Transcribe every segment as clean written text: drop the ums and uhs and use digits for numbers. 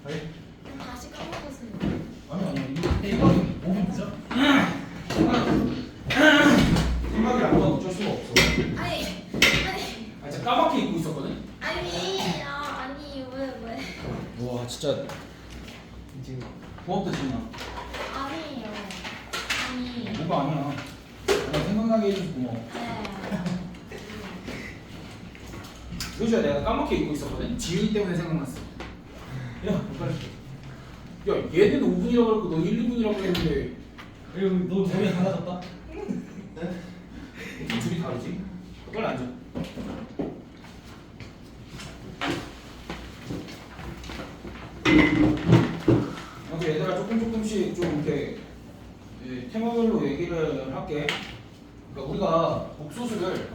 네? 다시 까먹었어요. 아니 이거 생각이 몸이 늦어? 생각이 안 나면 어쩔 수가 없어. 아니 진짜 까맣게 입고 있었거든? 아니 왜? 와 진짜 지금 고맙다 지훈아. 아니에요. 아니. 뭐가 아니야. 나 생각나게 해줘서 고마워. 네. 효주야 내가 까맣게 입고 있었거든? 지훈이 때문에 생각났어. 야 빨리. 야 얘는 5분이라고 그랬고 너 1, 2분이라고 했는데 그리고 너 머리 달라졌다? 어떻게 둘이 다르지? 빨리 앉아. 이렇게 얘들아 조금씩 좀 이렇게 테마별로 얘기를 할게. 그러니까 우리가 복소수를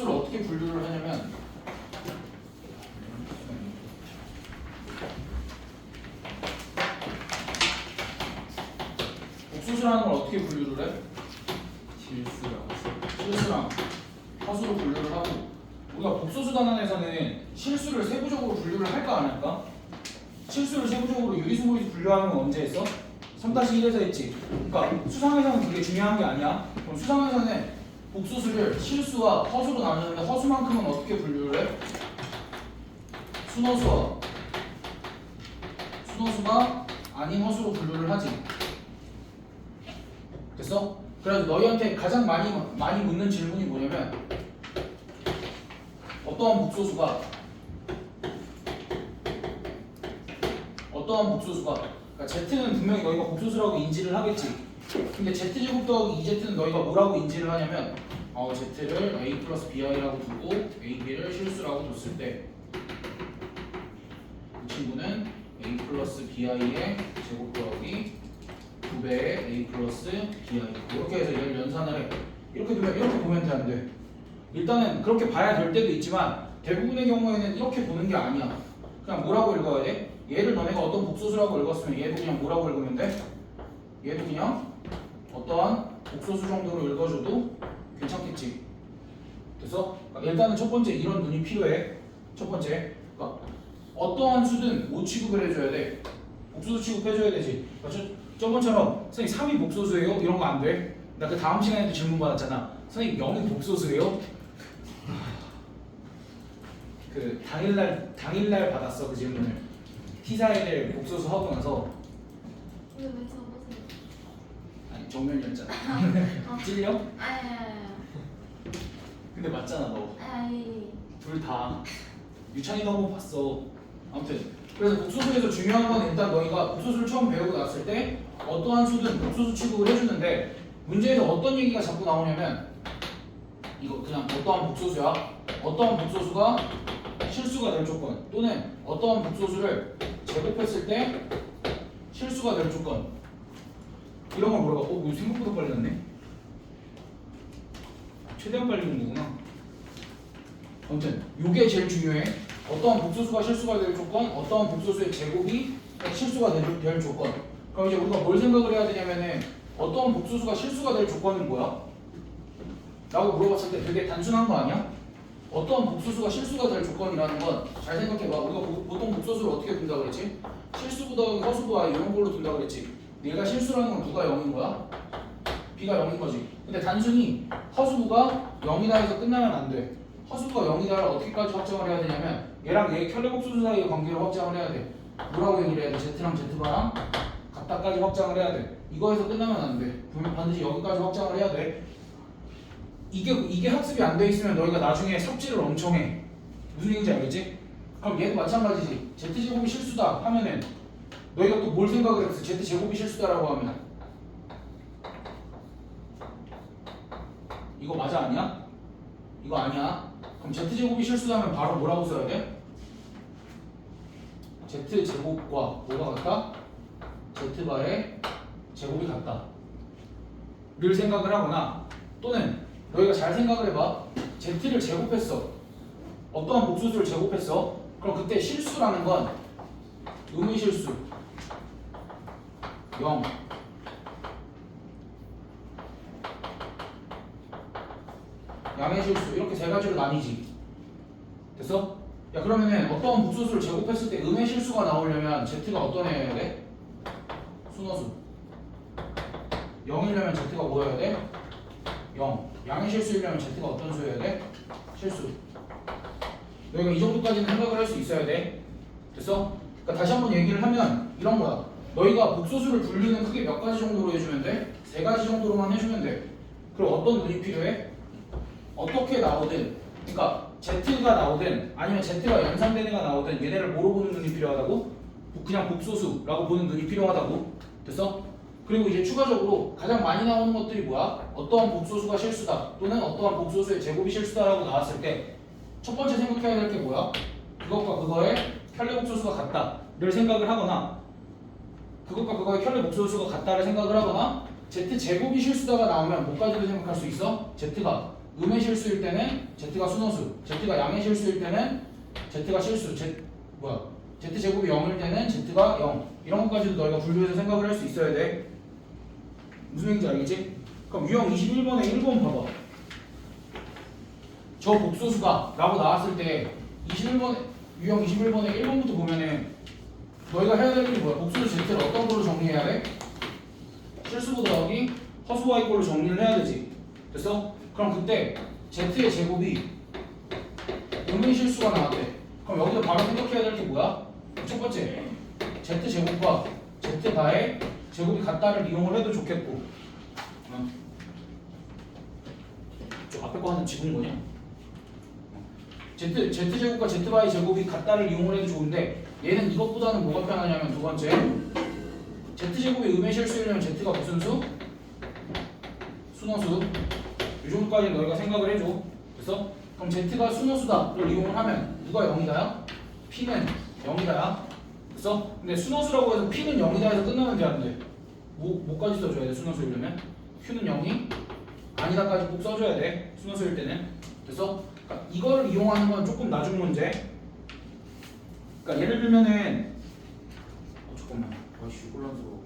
어떻게 분류를 하냐면 복소수라는 걸 어떻게 분류를 해? 실수랑 허수로 분류를 하고 우리가 복소수 단원에서는 실수를 세부적으로 분류를 할까 안 할까? 실수를 세부적으로 유리수분리 분류하는 건 언제 했어? 3-1에서 했지. 그러니까 수상에서는 그게 중요한 게 아니야. 그럼 수상에서는 복소수를 실수와 허수로 나누는데 허수만큼은 어떻게 분류를 해? 순허수가 아닌 허수로 분류를 하지. 됐어? 그래서 너희한테 가장 많이 묻는 질문이 뭐냐면 어떠한 복소수가 그러니까 Z는 분명히 너희가 복소수라고 인지를 하겠지. 근데 Z 제곱 더하기 2Z는 너희가 뭐라고 인지를 하냐면 Z를 A 플러스 BI라고 두고 AB를 실수라고 뒀을 때 그 친구는 A 플러스 BI의 제곱 더하기 2배의 A 플러스 BI 이렇게 해서 얘를 연산을 해. 이렇게 보면 돼 안 돼? 일단은 그렇게 봐야 될 때도 있지만 대부분의 경우에는 이렇게 보는 게 아니야. 그냥 뭐라고 읽어야 돼? 얘를 너네가 어떤 복소수라고 읽었으면 얘도 그냥 뭐라고 읽으면 돼? 얘도 그냥 어떠한 복소수 정도로 읽어줘도 괜찮겠지. 됐어? 그러니까 일단은 첫 번째 이런 눈이 필요해. 첫 번째 그러니까 어떠한 수든 뭐 취급을 해줘야 돼? 복소수 취급해줘야 되지. 그러니까 저번처럼 선생님 3이 복소수예요? 이런 거 안 돼. 나 그 다음 시간에도 질문 받았잖아. 선생님 0이 복소수예요? 그 당일날 받았어 그 질문을. T4에 복소수 하고 나서 왜 적으세요? 아니 정면이었잖아. 찔려? 근데 맞잖아 너. 둘 다. 유찬이도 한번 봤어. 아무튼 그래서 복소수에서 중요한 건 일단 너희가 복소수를 처음 배우고 났을 때 어떠한 수든 복소수 취급을 해주는데 문제에서 어떤 얘기가 자꾸 나오냐면 이거 그냥 어떠한 복소수야. 어떠한 복소수가 실수가 될 조건 또는 어떠한 복소수를 제곱했을 때 실수가 될 조건 이런 걸 물어봐. 이거 생각보다 빨리 났네. 최대한 빨리 온 거구나. 아무튼 이게 제일 중요해. 어떠한 복소수가 실수가 될 조건, 어떠한 복소수의 제곱이 실수가 될 조건. 그럼 이제 우리가 뭘 생각을 해야 되냐면은 어떠한 복소수가 실수가 될 조건은 뭐야? 라고 물어봤을 때 되게 단순한 거 아니야? 어떠한 복소수가 실수가 될 조건이라는 건 잘 생각해봐. 우리가 보통 복소수를 어떻게 둔다 그랬지? 실수보다 허수보다 이런 걸로 둔다 그랬지. 얘가 실수라는 건 누가 0인 거야? B가 0인 거지. 근데 단순히 허수부가 0이다 해서 끝나면 안 돼. 허수부가 0이다를 어떻게까지 확정을 해야 되냐면 얘랑 얘 켤레복소수 사이의 관계를 확정을 해야 돼. 뭐라고 얘기를 해야 돼? Z랑 Z바랑 같다까지 확정을 해야 돼. 이거에서 끝나면 안 돼. 그러면 반드시 여기까지 확정을 해야 돼. 이게 학습이 안 돼 있으면 너희가 나중에 삽질을 엄청 해. 무슨 얘기인지 알겠지? 그럼 얘도 마찬가지지. Z제곱이 실수다 하면은 너희가 또 뭘 생각을 했어? Z제곱이 실수다라고 하면 이거 맞아 아니야? 이거 아니야? 그럼 Z제곱이 실수하면 바로 뭐라고 써야 돼? Z제곱과 뭐가 같다? Z바의 제곱이 같다 를 생각을 하거나 또는 너희가 잘 생각을 해봐. Z를 제곱했어. 어떠한 복소수를 제곱했어. 그럼 그때 실수라는 건 음의 실수 0 양의 실수 이렇게 세 가지로 나뉘지. 됐어? 야 그러면은 어떤 복소수를 제곱했을 때 음의 실수가 나오려면 z가 어떤 애여야 돼? 순호수 0이려면 z가 뭐여야 돼? 0 양의 실수이려면 z가 어떤 수여야 돼? 실수 너희가 이 정도까지는 생각을 할 수 있어야 돼 됐어? 그러니까 다시 한번 얘기를 하면 이런 거야 너희가 복소수를 분류는 크게 몇 가지 정도로 해주면 돼? 세 가지 정도로만 해주면 돼 그럼 어떤 눈이 필요해? 어떻게 나오든 그러니까 Z가 나오든 아니면 Z가 연산된 애가 나오든 얘네를 뭐로 보는 눈이 필요하다고? 그냥 복소수라고 보는 눈이 필요하다고 됐어? 그리고 이제 추가적으로 가장 많이 나오는 것들이 뭐야? 어떠한 복소수가 실수다 또는 어떠한 복소수의 제곱이 실수다라고 나왔을 때 첫 번째 생각해야 될 게 뭐야? 그것과 그거의 켤레 복소수가 같다를 생각을 하거나 그것과 그거의 켤레 복소수가 같다를 생각을 하거나 Z제곱이 실수다가 나오면 뭐까지도 생각할 수 있어? Z가 음의 실수일 때는 Z가 순호수, Z가 양의 실수일 때는 Z가 실수, Z제곱이 0일 때는 Z가 0 이런 것까지도 너희가 분류해서 생각을 할 수 있어야 돼 무슨 얘기인지 알겠지? 그럼 유형 21번에 1번 봐봐 저 복소수가 라고 나왔을 때 유형 21번에 1번부터 보면은 너희가 해야 될 일이 뭐야? 복소수 Z를 어떤 걸로 정리해야 돼? 실수보 더하기 허수 y 꼴로 정리를 해야 되지 됐어? 그럼 그때 Z의 제곱이 음의 실수가 나왔대 그럼 여기서 바로 생각해야 될 게 뭐야? 첫 번째 Z제곱과 Z바의 제곱이 같다를 이용을 해도 좋겠고 저 앞에 거 하나 집은 거냐? Z제곱과 Z바의 제곱이 같다를 이용을 해도 좋은데 얘는 이것보다는 뭐가 편하냐면 두 번째 Z제곱이 음의 실수이려면 Z가 무슨 수? 순호수 이 정도까지 너희가 생각을 해줘 됐어? 그럼 Z가 순호수다를 이용을 하면 누가 0이다야? P는 0이다야 됐어? 근데 순호수라고 해서 P는 0이다 해서 끝나면 돼 안 돼? 뭐까지 써줘야 돼 순호수이려면? Q는 0이? 아니다까지 꼭 써줘야 돼 순호수일 때는 됐어? 그러니까 이거를 이용하는 건 조금 나중 문제 그러니까 예를 들면은 잠깐만 아이씨 혼란스러워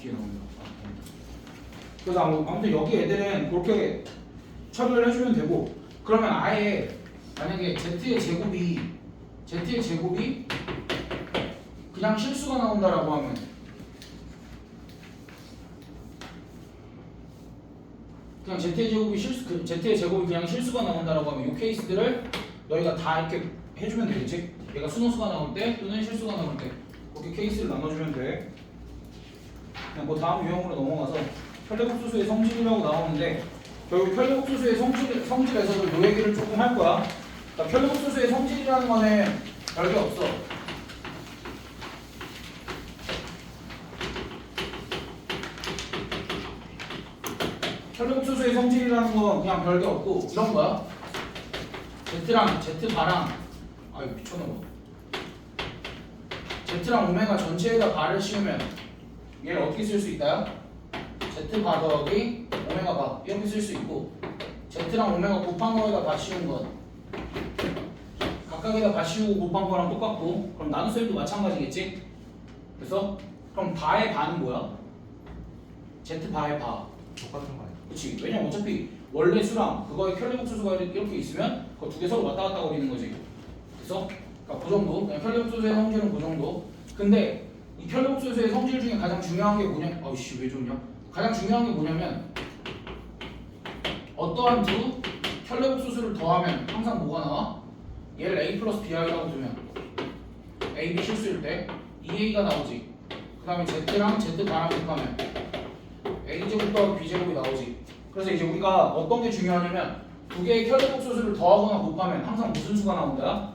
뒤에 나온다 그래서 아무튼 여기 애들은 그렇게 처리를 해주면 되고 그러면 아예 만약에 Z의 제곱이 그냥 실수가 나온다라고 하면 그냥 Z의 제곱이 그냥 실수가 나온다라고 하면 이 케이스들을 너희가 다 이렇게 해주면 되겠지? 얘가 순호수가 나올 때 또는 실수가 나올 때 그렇게 케이스를 나눠주면 돼. 그냥 뭐 다음 유형으로 넘어가서 켤레복소수의 성질이라고 나오는데 결국 켤레복소수의 성질에서도 이 얘기를 조금 할 거야. 그러니까 켤레복소수의 성질이라는 거는 별게 없어. 켤레복소수의 성질이라는 건 그냥 별게 없고 이런 거야. Z랑 Z바랑 아유 미쳤나봐. Z랑 오메가 전체에다 바를 씌우면 얘를 어떻게 쓸 수 있다요? Z바 더하기 오메가 바 이렇게 쓸 수 있고 Z랑 오메가 곱한 거에다 바 씌운 건 각각에다 바 씌우고 곱한 거랑 똑같고 그럼 나눗셈도 마찬가지겠지? 그래서 그럼 바의 바는 뭐야? Z바의 바 똑같은 거 아니야? 그치 왜냐면 어차피 원래 수랑 그거의 켤레복소수가 이렇게 있으면 그거 두 개 서로 왔다 갔다 거리는 거지 그래서 그러니까 그 정도 그냥 켤레복소수의 성질은 그 정도 근데 이 켤레복소수의 성질 중에 가장 중요한 게 뭐냐 아우씨 왜 좋냐 가장 중요한 게 뭐냐면 어떠한 두 켤레복소수를 더하면 항상 뭐가 나와? 얘를 a 플러스 bi라고 두면 a, b 실수일 때 2a가 나오지 그 다음에 z랑 z바랑 곱하면 a제곱 더하기 b제곱이 나오지 그래서 이제 우리가 어떤 게 중요하냐면 두 개의 켤레복소수를 더하거나 곱하면 항상 무슨 수가 나온다?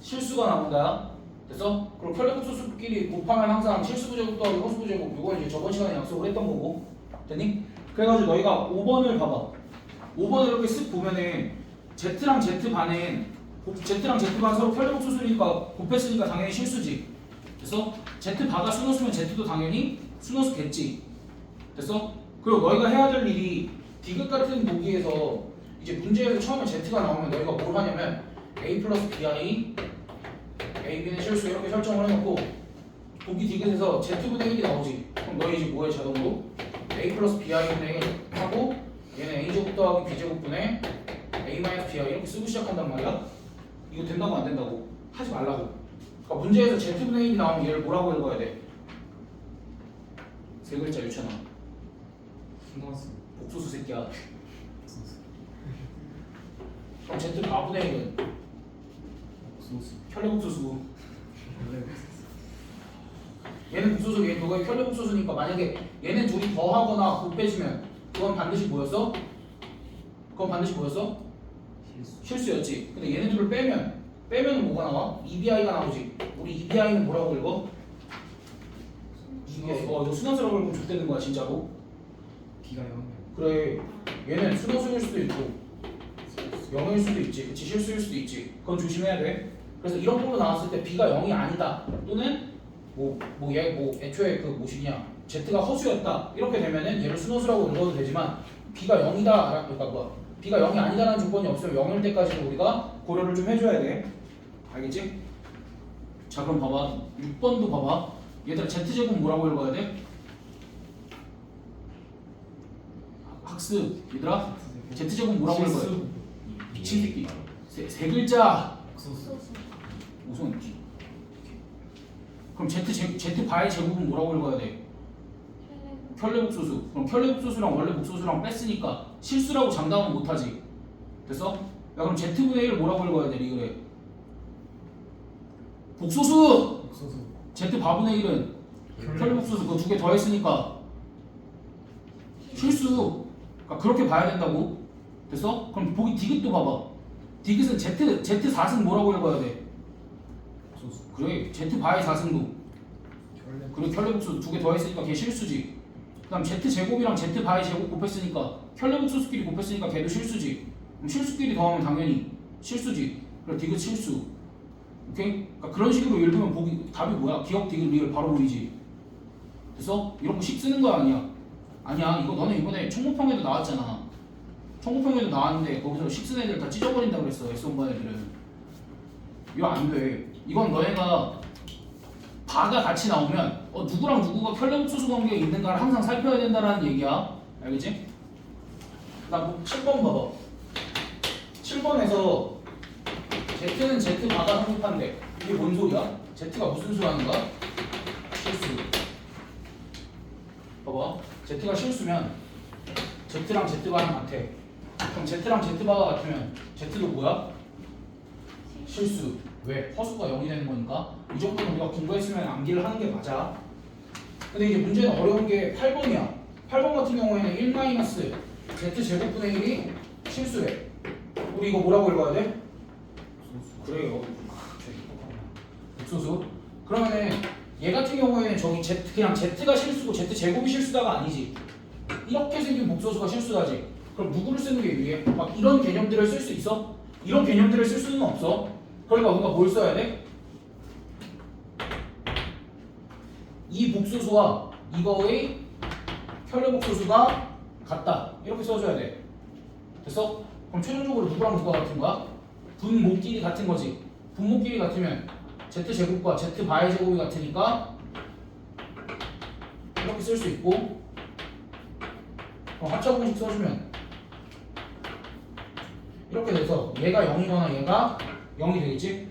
실수가 나온다 됐어? 그럼 켤레복소수끼리 곱하면 항상 실수부제곱 더하기 허수부제곱 이건 이제 저번 시간에 약속을 했던 거고 됐니? 그래가지고 너희가 5번을 봐봐 5번을 이렇게 쓱 보면은 Z랑 Z반 서로 켤레복소수니까 곱했으니까 당연히 실수지 됐어? Z바가 순호수면 Z도 당연히 순호수겠지 됐어? 그리고 너희가 해야 될 일이 디귿 같은 보기에서 이제 문제에서 처음에 Z가 나오면 너희가 뭘 하냐면 A 플러스 BI A, B는 실수 이렇게 설정을 해놓고 보기 디귿에서 Z분의 1이 나오지 그럼 너희 이제 뭐해 자동으로 A 플러스 BI분의 1 하고 얘는 a제곱 더하기 b제곱분의 a-b야 이렇게 쓰고 시작한단 말이야. 이거 된다고 안 된다고? 하지 말라고. 그러니까 문제에서 z분의 1이 나오면 얘를 뭐라고 읽어야 돼? 세 글자 유찬아. 신나왔어. 복소수 새끼야. 그럼 z 바분의 1은 소스. 혈례복소수. 원래 얘는 복소수, 얘는 너가 혈례복소수니까 만약에 얘네 둘이 더하거나 곱빼지면 그건 반드시 뭐였어? 그건 반드시 뭐였어? 실수. 실수였지. 근데 얘네 둘을 빼면 뭐가 나와? EBI가 나오지. 우리 EBI는 뭐라고 읽어? 이게 이거 순환수라고 읽으면 족되는 거야 진짜로. 비가 영향. 그래. 얘는 순환수일 수도 있고 0일 수도 있지. 그치 실수일 수도 있지. 그건 조심해야 돼. 그래서 이런 걸로 나왔을 때 B가 0이 아니다. 또는 애초에 그 뭐시냐 Z가 허수였다. 이렇게 되면은 얘를 순환수라고 읽어도 되지만 B가 0이다. 그러니까 B가 0이 아니다라는 조건이 없으면 0일 때까지는 우리가 고려를 좀 해줘야 돼. 알겠지? 자 그럼 봐봐 6번도 봐봐. 얘들아 Z제곱 뭐라고 읽어야 돼? 학습 얘들아 Z제곱 뭐라고 읽어야 돼? 미친 새끼 세 글자 소스. 소수. 우선 그럼 Z 바의 제곱은 뭐라고 읽어야 돼? 켤레복소수. 그럼 켤레복소수랑 원래 복소수랑 뺐으니까 실수라고 장담은 못하지. 됐어? 야 그럼 Z분의 1을 뭐라고 읽어야 돼 리그래? 복소수! 소스. Z 바분의 1은 켤레복소수 그거 두 개 더했으니까 실수. 그러니까 그렇게 봐야 된다고. 됐어? 그럼 보기 디귿도 봐봐. 디귿은 Z4승 뭐라고 읽어야 돼? 소스. 그래 Z 바의 4승도. 원래 그리고 켤레복수 두 개 더했으니까 걔 실수지. 그 다음 Z 제곱이랑 Z 바의 제곱 곱했으니까 켤레복수수끼리 곱했으니까 걔도 실수지. 그럼 실수끼리 더하면 당연히 실수지. 그럼 디귿 실수. 오케이? 그러니까 그런 식으로 읽으면 보기 답이 뭐야? 기억 디귿 리을 바로 보이지. 됐어? 이런 거 식 쓰는 거 아니야? 아니야. 이거 너네 이번에 총무평에도 나왔잖아. 총무평에도 나왔는데 거기서 식 쓰는 애들 다 찢어버린다 그랬어. S1반 애들은. 이거 안 돼. 이건 너네가 바가 같이 나오면 누구랑 누구가 켤레복소수 관계에 있는가를 항상 살펴야 된다는 얘기야. 알겠지? 그다음 7번 봐봐. 7번에서 Z는 Z 바가 성립한데 이게 뭔 소리야? Z가 무슨 수라는 거야? 실수. 봐봐. Z가 실수면 Z랑 Z바랑 같아. 그럼 Z랑 Z바가 같으면 Z도 뭐야? 실수. 왜? 허수가 0이 되는 거니까. 이 정도는 우리가 공부했으면 암기를 하는 게 맞아. 근데 이제 문제는 어려운 게 8번이야. 8번 같은 경우에는 1 Z제곱분의 1이 실수래. 우리 이거 뭐라고 읽어야 돼? 소스. 그래요. 복소수. 그러면은 얘 같은 경우에는 저기 그냥 Z가 실수고 Z제곱이 실수다가 아니지. 이렇게 생긴 복소수가 실수다지. 그럼 누구를 쓰는 게 유리해? 막 이런 개념들을 쓸 수 있어? 이런 개념들을 쓸 수는 없어. 그러니까 우리가 뭘 써야 돼? 이 복소수와 이거의 켤레복소수가 같다. 이렇게 써줘야 돼. 됐어? 그럼 최종적으로 누구랑 누가 같은 거야? 분모끼리 같은 거지. 분모끼리 같으면 Z제곱과 Z바의 제곱이 같으니까 이렇게 쓸 수 있고, 그럼 합차 공식 써주면 이렇게 돼서 얘가 0이거나 얘가 0이 되겠지?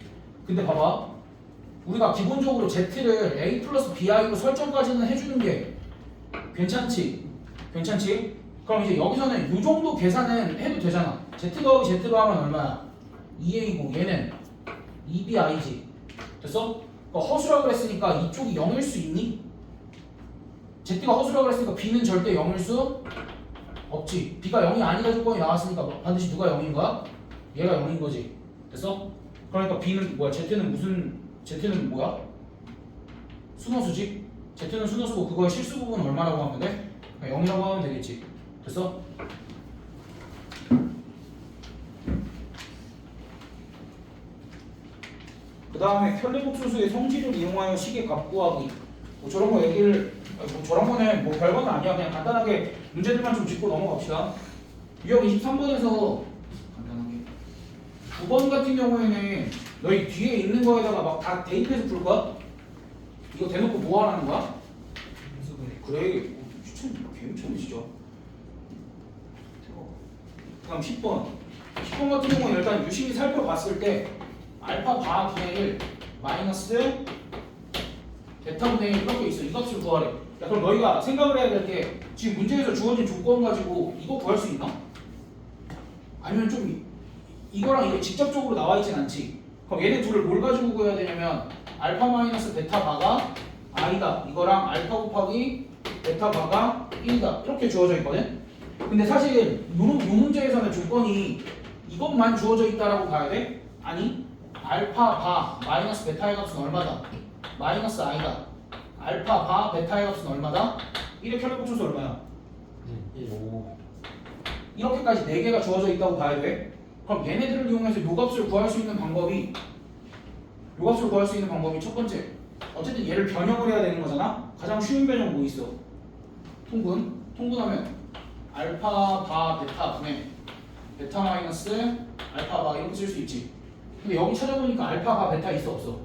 근데 봐봐. 우리가 기본적으로 Z를 A 플러스 BI로 설정까지는 해주는 게 괜찮지? 괜찮지? 그럼 이제 여기서는 이 정도 계산은 해도 되잖아. Z 더하기 Z로 하면 얼마야? 2A고 얘는 2BI지. 됐어? 그러니까 허수라고 그랬으니까 이쪽이 0일 수 있니? Z가 허수라고 그랬으니까 B는 절대 0일 수 없지. B가 0이 아니다 조건이 나왔으니까 반드시 누가 0인 거야? 얘가 0인 거지. 됐어? 그러니까 B는 뭐야? Z는 뭐야? 순호수지? Z는 순호수고 그거의 실수 부분은 얼마라고 하면 돼? 0이라고 하면 되겠지. 됐어? 그 다음에 켤레복소수의 성질을 이용하여 식의 값 구하기. 뭐 저런 거 얘기를 저런 거는 뭐 별건 아니야. 그냥 간단하게 문제들만 좀 짚고 넘어갑시다. 유형 23번에서 간단하게 9번 같은 경우에는 너희 뒤에 있는 거에다가 막 다 대입해서 풀 거야? 이거 대놓고 뭐 하라는 거야? 소스. 그래. 추천 개미쳤네 진짜. 그럼 10번. 10번 같은 경우는 일단 유심히 살펴봤을 때 알파 바 분의 1 마이너스 베타 분의 1 이렇게 있어. 이 값을 구하래. 야, 그럼 너희가 생각을 해야 될 게 지금 문제에서 주어진 조건 가지고 이거 구할 수 있나? 아니면 좀 이거랑 이게 직접적으로 나와 있진 않지. 그럼 얘네 둘을 뭘 가지고 구해야 되냐면 알파 마이너스 베타 바가 i다. 이거랑 알파 곱하기 베타 바가 1이다. 이렇게 주어져 있거든. 근데 사실 요 문제에서는 조건이 이것만 주어져 있다라고 봐야 돼? 아니 알파 바 마이너스 베타의 값은 얼마다? 마이너스 i다. 알파 바 베타의 값은 얼마다? 1의 혈액복수수 얼마야? 5. 이렇게까지 4개가 주어져 있다고 봐야 돼. 그럼 얘네들을 이용해서 요 값을 구할 수 있는 방법이 첫 번째, 어쨌든 얘를 변형을 해야 되는 거잖아. 가장 쉬운 변형 뭐 있어? 통분하면 알파 바 베타 분의 베타 마이너스 알파 바 이렇게 쓸 수 있지. 근데 여기 찾아보니까 알파 바 베타 있어 없어?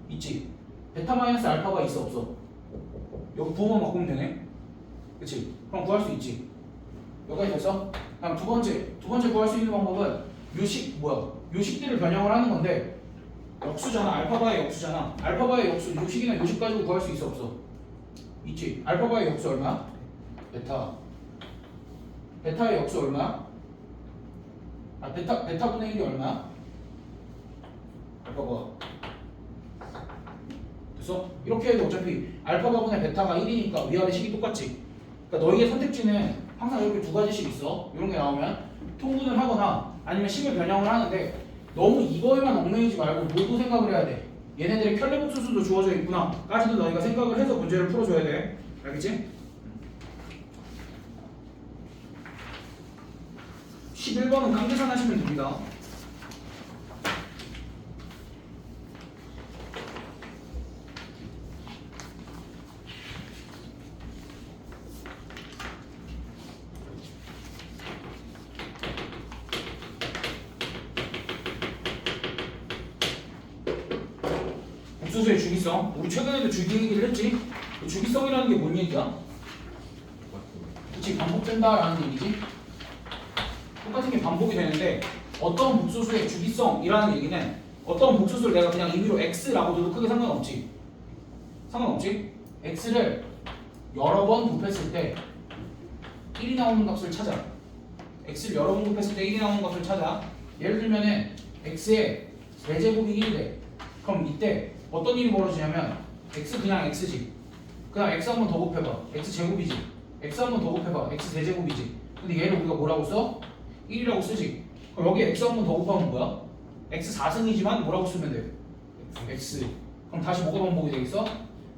있지. 베타 마이너스 알파가 있어 없어? 여기 부호만 바꾸면 되네. 그치? 그럼 구할 수 있지. 여기까지 됐어? 그럼 두 번째 구할 수 있는 방법은 요식들을 변형을 하는 건데 역수잖아. 알파바의 역수잖아. 알파바의 역수 요식이나 요식 가지고 구할 수 있어 없어? 있지. 알파바의 역수 얼마야? 베타의 역수 얼마야? 베타 분의 1이 얼마야? 알파바. 됐어? 이렇게 해도 어차피 알파바 분의 베타가 1이니까 위아래 식이 똑같지. 그러니까 너희의 선택지는 항상 이렇게 두 가지씩 있어. 이런 게 나오면 통분을 하거나 아니면 식을 변형을 하는데 너무 이거에만 얽매이지 말고 모두 생각을 해야 돼. 얘네들의 켤레복수수도 주어져 있구나 까지도 너희가 생각을 해서 문제를 풀어줘야 돼. 알겠지? 11번은 깡계산 하시면 됩니다. 복수수의 주기성. 우리 최근에도 주기 얘기를 했지. 주기성이라는 게 뭔 얘기야? 그치, 반복된다라는 얘기지. 똑같은 게 반복이 되는데 어떤 복수수의 주기성이라는 얘기는 어떤 복수수를 내가 그냥 임의로 x라고 둬도 크게 상관없지. x를 여러 번 곱했을 때 1이 나오는 값을 찾아. x를 여러 번 곱했을 때 1이 나오는 값을 찾아. 예를 들면은 x의 세제곱이 1이 돼. 그럼 이때 어떤 일이 벌어지냐면 x 그냥 x지. 그냥 x 한 번 더 곱해봐. x 제곱이지. x 한 번 더 곱해봐. x 세제곱이지. 근데 얘를 우리가 뭐라고 써? 1이라고 쓰지. 그럼 여기 x 한 번 더 곱하면 뭐야? x 4승이지만 뭐라고 쓰면 돼? x. 그럼 다시 뭐가 반복이 되겠어?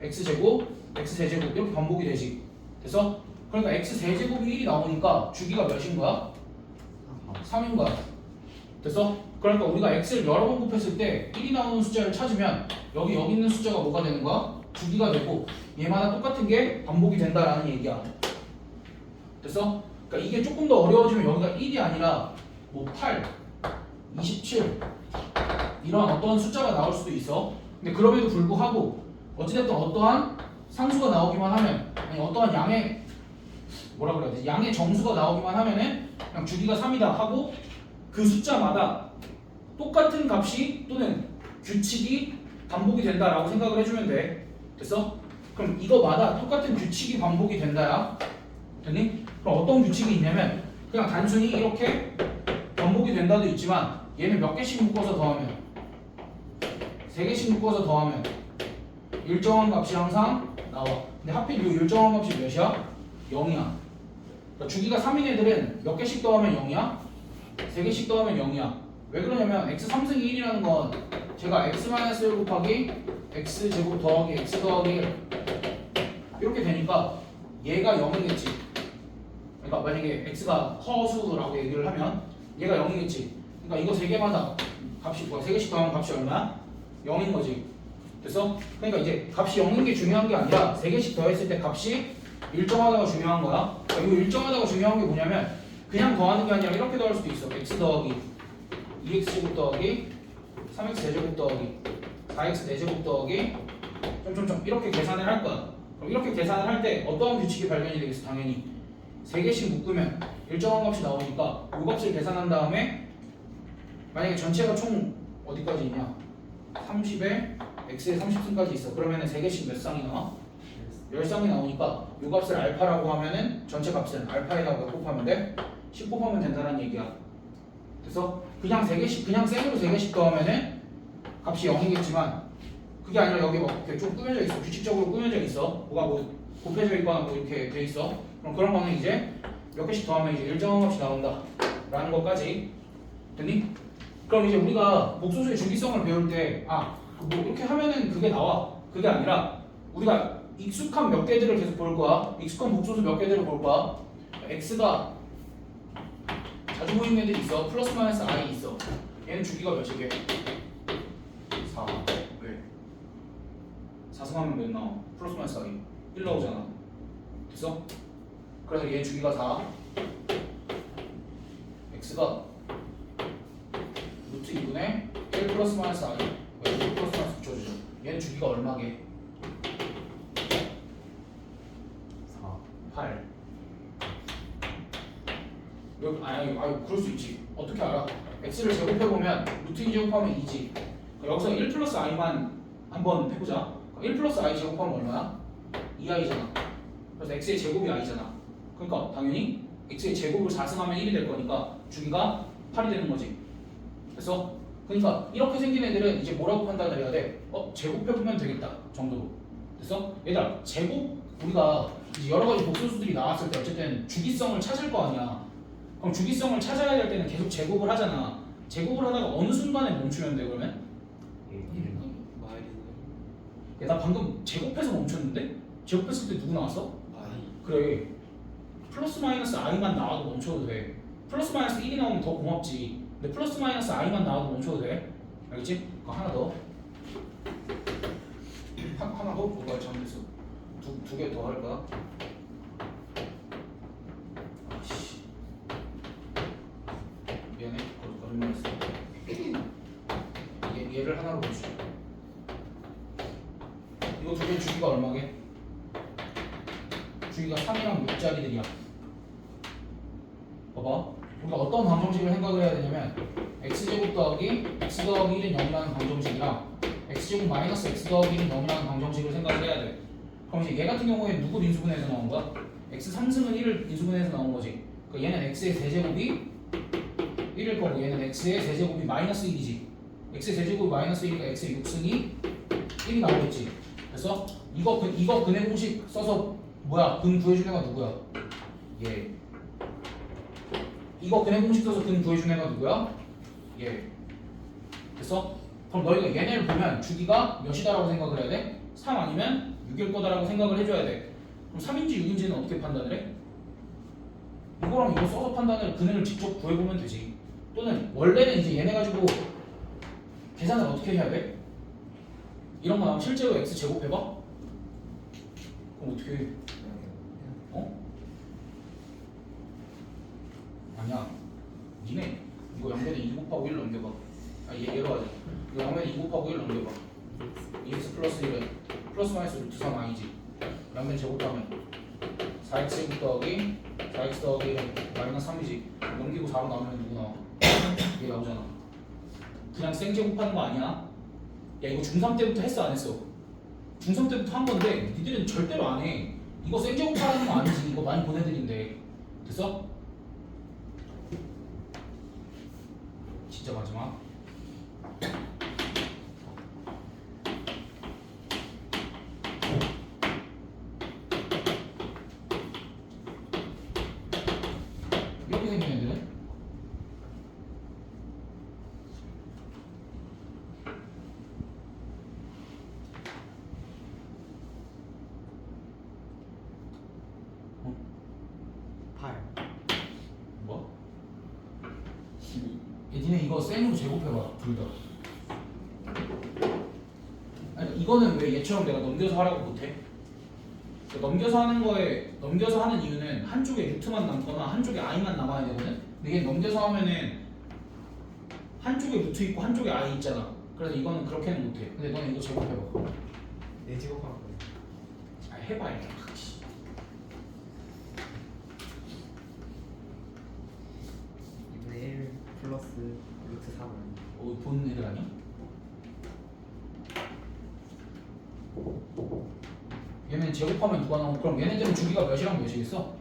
x 제곱, x 세제곱 이렇게 반복이 되지. 됐어? 그러니까 x 세제곱이 1이 나오니까 주기가 몇인 거야? 3인 거야. 됐어? 그러니까 우리가 x를 여러 번 곱했을 때 1이 나오는 숫자를 찾으면 여기 있는 숫자가 뭐가 되는 거야? 주기가 되고 얘마다 똑같은 게 반복이 된다라는 얘기야. 됐어? 그러니까 이게 조금 더 어려워지면 여기가 1이 아니라 뭐 8, 27 이런 어떤 숫자가 나올 수도 있어. 근데 그럼에도 불구하고 어찌됐든 어떠한 상수가 나오기만 하면 아니 어떠한 양의 뭐라 그래야 되지? 양의 정수가 나오기만 하면은 그냥 주기가 3이다 하고 그 숫자마다 똑같은 값이 또는 규칙이 반복이 된다라고 생각을 해주면 돼. 됐어? 그럼 이거마다 똑같은 규칙이 반복이 된다야. 됐니? 그럼 어떤 규칙이 있냐면 그냥 단순히 이렇게 반복이 된다도 있지만 얘는 몇 개씩 묶어서 더하면 3개씩 묶어서 더하면 일정한 값이 항상 나와. 근데 하필 이 일정한 값이 몇이야? 0이야. 그러니까 주기가 3인 애들은 몇 개씩 더하면 0이야? 3개씩 더하면 0이야. 왜 그러냐면 x 3승이 1이라는 건 제가 x-1 곱하기 x제곱 더하기 x 더하기 1 이렇게 되니까 얘가 0이겠지. 그러니까 만약에 x가 허수라고 얘기를 하면 얘가 0이겠지. 그러니까 이거 3개마다 값이 뭐야? 3개씩 더하면 값이 얼마야? 0인 거지. 됐어? 그러니까 이제 값이 0인 게 중요한 게 아니라 3개씩 더했을 때 값이 일정하다가 중요한 거야. 그러니까 이 일정하다가 중요한 게 뭐냐면 그냥 더하는 게 아니라 이렇게 더할 수도 있어. x 더하기 2x제곱 더하기 3x 대제곱 더하기 4x 대제곱 더하기 점점점 이렇게 계산을 할 거야. 그럼 이렇게 계산을 할 때 어떠한 규칙이 발견이 되겠어? 당연히 3개씩 묶으면 일정한 값이 나오니까 이 값을 계산한 다음에 만약에 전체가 총 어디까지 있냐 30에 x에 30승까지 있어. 그러면은 3개씩 몇 쌍이 나와? 10쌍이 나오니까 이 값을 알파라고 하면은 전체 값은 알파에다가 몇 곱하면 돼? 10 곱하면 된다는 얘기야. 그래서 그냥 3개씩 그냥 생으로 3개씩 더하면은 값이 0이겠지만 그게 아니라 여기 막 이렇게 좀 꾸며져 있어. 규칙적으로 꾸며져 있어. 뭐가 뭐 곱해져 있거나 뭐 이렇게 돼 있어. 그럼 그런 거는 이제 몇 개씩 더하면 이제 일정한 값이 나온다 라는 것까지 됐니? 그럼 이제 우리가 목소수의 주기성을 배울 때 뭐 이렇게 하면은 그게 나와. 그게 아니라 우리가 익숙한 몇 개들을 계속 볼 거야. 익숙한 복소수 몇 개들을 볼 거야. x가 자주 보이는 애들이 있어. 플러스 마이너스 i 있어. 얘는 주기가 몇이게? 4. 왜? 4승하면 몇 나와? 플러스 마이너스 i 1 나오잖아. 됐어? 그래서 얘 주기가 4. x가 루트 2분의 1 플러스 마이너스 i 1 플러스 마이너스 붙여주죠. 얘는 주기가 얼마게? 4. 8. 아니 그럴 수 있지. 어떻게 알아? x를 제곱해보면 루트 2 제곱하면 2지. 여기서 1 플러스 i만 한번 해보자. 1 플러스 i 제곱하면 얼마야? 2i잖아. 그래서 x의 제곱이 i잖아. 그러니까 당연히 x의 제곱을 4승하면 1이 될 거니까 주기가 8이 되는 거지. 그래서 그러니까 이렇게 생긴 애들은 이제 뭐라고 판단을 해야 돼? 제곱해보면 되겠다 정도로. 됐어? 얘들아 제곱 우리가 이제 여러 가지 복소수들이 나왔을 때 어쨌든 주기성을 찾을 거 아니야. 그럼 주기성을 찾아야 될 때는 계속 제곱을 하잖아. 제곱을 하다가 어느 순간에 멈추면 돼 그러면? 야, 나 방금 제곱해서 멈췄는데? 제곱했을 때 누구 나왔어? 그래. 플러스 마이너스 i만 나와도 멈춰도 돼. 플러스 마이너스 1이 나오면 더 고맙지. 근데 플러스 마이너스 i만 나와도 멈춰도 돼. 알겠지? 그거 하나 더. 하나 더? 뭐가 잘못했어? 두 개 더 할까? 아씨. 미안해. 거짓말했어. 얘를 하나로 보시죠. 이거 두 개 주기가 얼마게? 주기가 3이랑 6짜리들이야. 봐봐. 우리가 어떤 방정식을 생각을 해야 되냐면 x제곱 더하기 x 더하기 1은 0이라는 방정식이랑 x제곱 마이너스 x 더하기 1은 0이라는 방정식을 생각을 해야 돼. 그럼 이제 얘 같은 경우에 누구 인수분해에서 나온 거야? x 3승은 1을 인수분해에서 나온 거지. 그러니까 얘는 x의 세제곱이 1일 거고 얘는 x의 세제곱이 마이너스 1이지. x의 세제곱이 마이너스 1이니까 x의 6승이 1이 나오겠지. 그래서 이거 근의 공식 써서 뭐야? 근 구해준 애가 누구야? 얘. 이거 근의 공식 써서 근 구해준 애가 누구야? 얘. 됐어? 그럼 너희가 얘네를 보면 주기가 몇이다라고 생각을 해야 돼? 3 아니면 6일 거다라고 생각을 해줘야 돼. 그럼 3인지 6인지는 어떻게 판단을 해? 이거랑 이거 써서 판단을 근을 직접 구해보면 되지. 또는 원래는 이제 얘네 가지고 계산을 어떻게 해야 돼? 이런 거 나오면 실제로 x 제곱해봐? 그럼 어떻게 해? 아니야. 니네 이거 양변에 2 곱하고 1 넘겨봐. 얘로 하자. 이거 양변에 2 곱하고 1 넘겨봐. 2x 플러스 1은 플러스 마이너스 루트 3 i지. 양변 제곱하면 4x 제곱 더하기 4x 더하기 1은 마이너스 3이지. 넘기고 4로 나오면 누구 나와? 얘 나오잖아. 그냥 생제곱하는 거 아니야? 야 이거 중3 때부터 했어 안 했어? 중3 때부터 한 건데 니들은 절대로 안 해. 이거 생제곱하는 거 아니지. 이거 많이 보내드린대. 됐어? 진짜 마지막. 이렇게 생긴 애들은 뭐? 니네 이거 쌩으로 제곱해봐 둘 다. 아니 이거는 왜 얘처럼 내가 넘겨서 하라고 못해? 넘겨서 하는 거에 넘겨서 하는 이유는 한쪽에 루트만 남거나 한쪽에 i만 남아야 되거든. 근데 얘 넘겨서 하면은 한쪽에 루트 있고 한쪽에 i 있잖아. 그래서 이거는 그렇게는 못해. 근데 너는 이거 제곱해봐. 내 직업하는 거예요. 해봐 일단. 플러스 루트 3은 본 애들 아니야? 얘는 제곱하면 누가 나오고 그럼 얘네들은 주기가 몇이랑 몇이겠어?